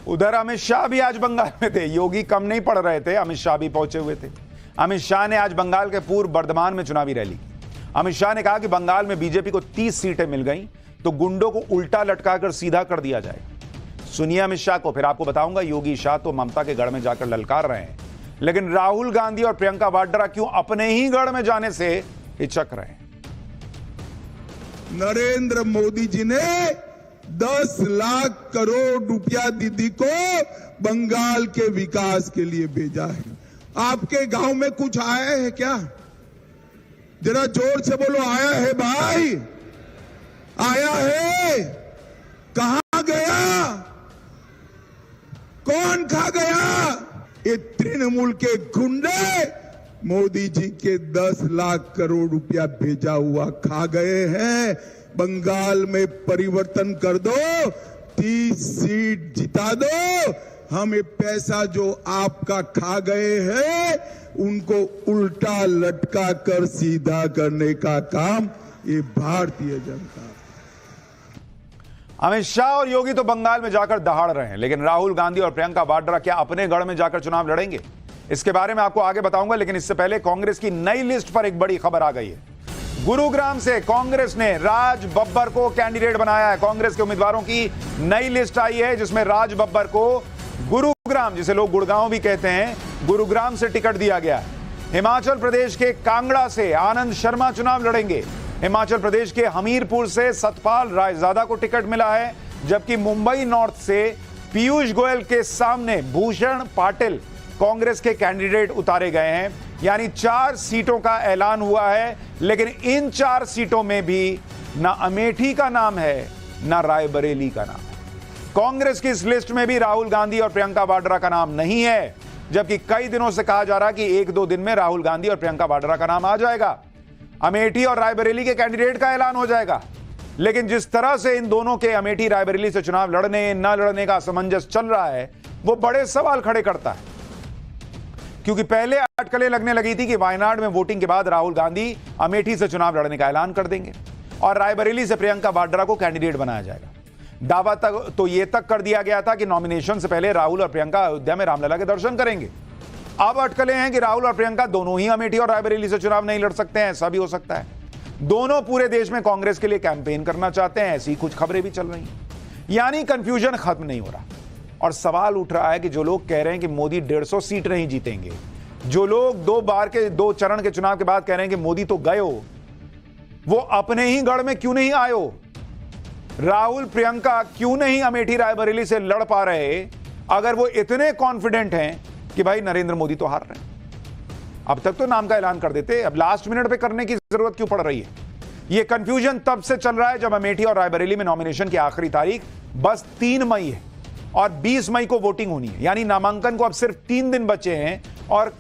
उधर अमित शाह भी आज बंगाल में थे। योगी कम नहीं पड़ रहे थे, अमित शाह भी पहुंचे हुए थे। अमित शाह ने आज बंगाल के पूर्व बर्धमान में चुनावी रैली की। अमित शाह ने कहा कि बंगाल में बीजेपी को 30 सीटें मिल गई तो गुंडों को उल्टा लटकाकर सीधा कर दिया जाए। सुनिए अमित शाह को, फिर आपको बताऊंगा योगी शाह तो ममता के गढ़ में जाकर ललकार रहे हैं, लेकिन राहुल गांधी और प्रियंका वाड्रा क्यों अपने ही गढ़ में जाने से हिचक रहे हैं। नरेंद्र मोदी जी ने 10 लाख करोड़ रुपया दीदी को बंगाल के विकास के लिए भेजा है। आपके गांव में कुछ आया है क्या? जरा जोर से बोलो, आया है भाई? आया है? कहां गया? कौन खा गया? ये तृणमूल के गुंडे मोदी जी के 10 लाख करोड़ रुपया भेजा हुआ खा गए हैं। बंगाल में परिवर्तन कर दो, 30 सीट जिता दो। हम ये पैसा जो आपका खा गए हैं उनको उल्टा लटका कर सीधा करने का काम ये भारतीय जनता। अमित शाह और योगी तो बंगाल में जाकर दहाड़ रहे हैं, लेकिन राहुल गांधी और प्रियंका वाड्रा क्या अपने गढ़ में जाकर चुनाव लड़ेंगे? इसके बारे में आपको आगे बताऊंगा, लेकिन इससे पहले कांग्रेस की नई लिस्ट पर एक बड़ी खबर आ गई है। गुरुग्राम से कांग्रेस ने राज बब्बर को कैंडिडेट बनाया है। कांग्रेस के उम्मीदवारों की नई लिस्ट आई है, जिसमें राज बब्बर को गुरुग्राम, जिसे लोग गुड़गांव भी कहते हैं, गुरुग्राम से टिकट दिया गया है। हिमाचल प्रदेश के कांगड़ा से आनंद शर्मा चुनाव लड़ेंगे। हिमाचल प्रदेश के हमीरपुर से सतपाल रायजादा को टिकट मिला है, जबकि मुंबई नॉर्थ से पीयूष गोयल के सामने भूषण पाटिल कांग्रेस के कैंडिडेट उतारे गए हैं। यानी 4 सीटों का ऐलान हुआ है, लेकिन इन 4 सीटों में भी ना अमेठी का नाम है ना रायबरेली का नाम है। कांग्रेस की इस लिस्ट में भी राहुल गांधी और प्रियंका वाड्रा का नाम नहीं है, जबकि कई दिनों से कहा जा रहा है कि 1-2 दिन में राहुल गांधी और प्रियंका वाड्रा का नाम आ जाएगा, अमेठी और रायबरेली के कैंडिडेट का ऐलान हो जाएगा। लेकिन जिस तरह से इन दोनों के अमेठी रायबरेली से चुनाव लड़ने न लड़ने का असमंजस चल रहा है, वो बड़े सवाल खड़े करता है। क्योंकि पहले अटकलें लगने लगी थी कि वायनाड में वोटिंग के बाद राहुल गांधी अमेठी से चुनाव लड़ने का ऐलान कर देंगे और रायबरेली से प्रियंका वाड्रा को कैंडिडेट बनाया जाएगा। दावा तक तो यह तक कर दिया गया था कि नॉमिनेशन से पहले राहुल और प्रियंका अयोध्या में रामलला के दर्शन करेंगे। अब अटकलें हैं कि राहुल और प्रियंका दोनों ही अमेठी और रायबरेली से चुनाव नहीं लड़ सकते हैं, ऐसा भी हो सकता है। दोनों पूरे देश में कांग्रेस के लिए कैंपेन करना चाहते हैं, ऐसी कुछ खबरें भी चल रही हैं। यानी कंफ्यूजन खत्म नहीं हो रहा और सवाल उठ रहा है कि जो लोग कह रहे हैं कि मोदी 150 सीट नहीं जीतेंगे, जो लोग 2 चरण के चुनाव के बाद कह रहे हैं कि मोदी तो गए हो, वो अपने ही गढ़ में क्यों नहीं आए हो? राहुल प्रियंका क्यों नहीं अमेठी रायबरेली से लड़ पा रहे अगर वो इतने कॉन्फिडेंट हैं कि भाई नरेंद्र मोदी तो हार रहे हैं? अब तक तो नाम का ऐलान कर देते, अब लास्ट मिनट पे करने की जरूरत क्यों पड़ रही है? यह कंफ्यूजन तब से चल रहा है जब अमेठी और रायबरेली में नॉमिनेशन की आखिरी तारीख बस 3 मई है और 20 मई को वोटिंग होनी है। यानी नामांकन को अब सिर्फ 3 दिन बचे हैं और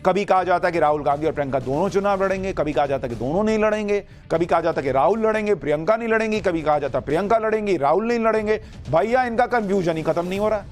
कभी कहा जाता है कि राहुल गांधी और प्रियंका दोनों चुनाव लड़ेंगे, कभी कहा जाता है कि दोनों नहीं लड़ेंगे, कभी कहा जाता है कि राहुल लड़ेंगे प्रियंका नहीं लड़ेंगी, कभी कहा जाता है प्रियंका लड़ेंगी राहुल नहीं लड़ेंगे। भैया इनका कंफ्यूजन ही खत्म नहीं हो रहा।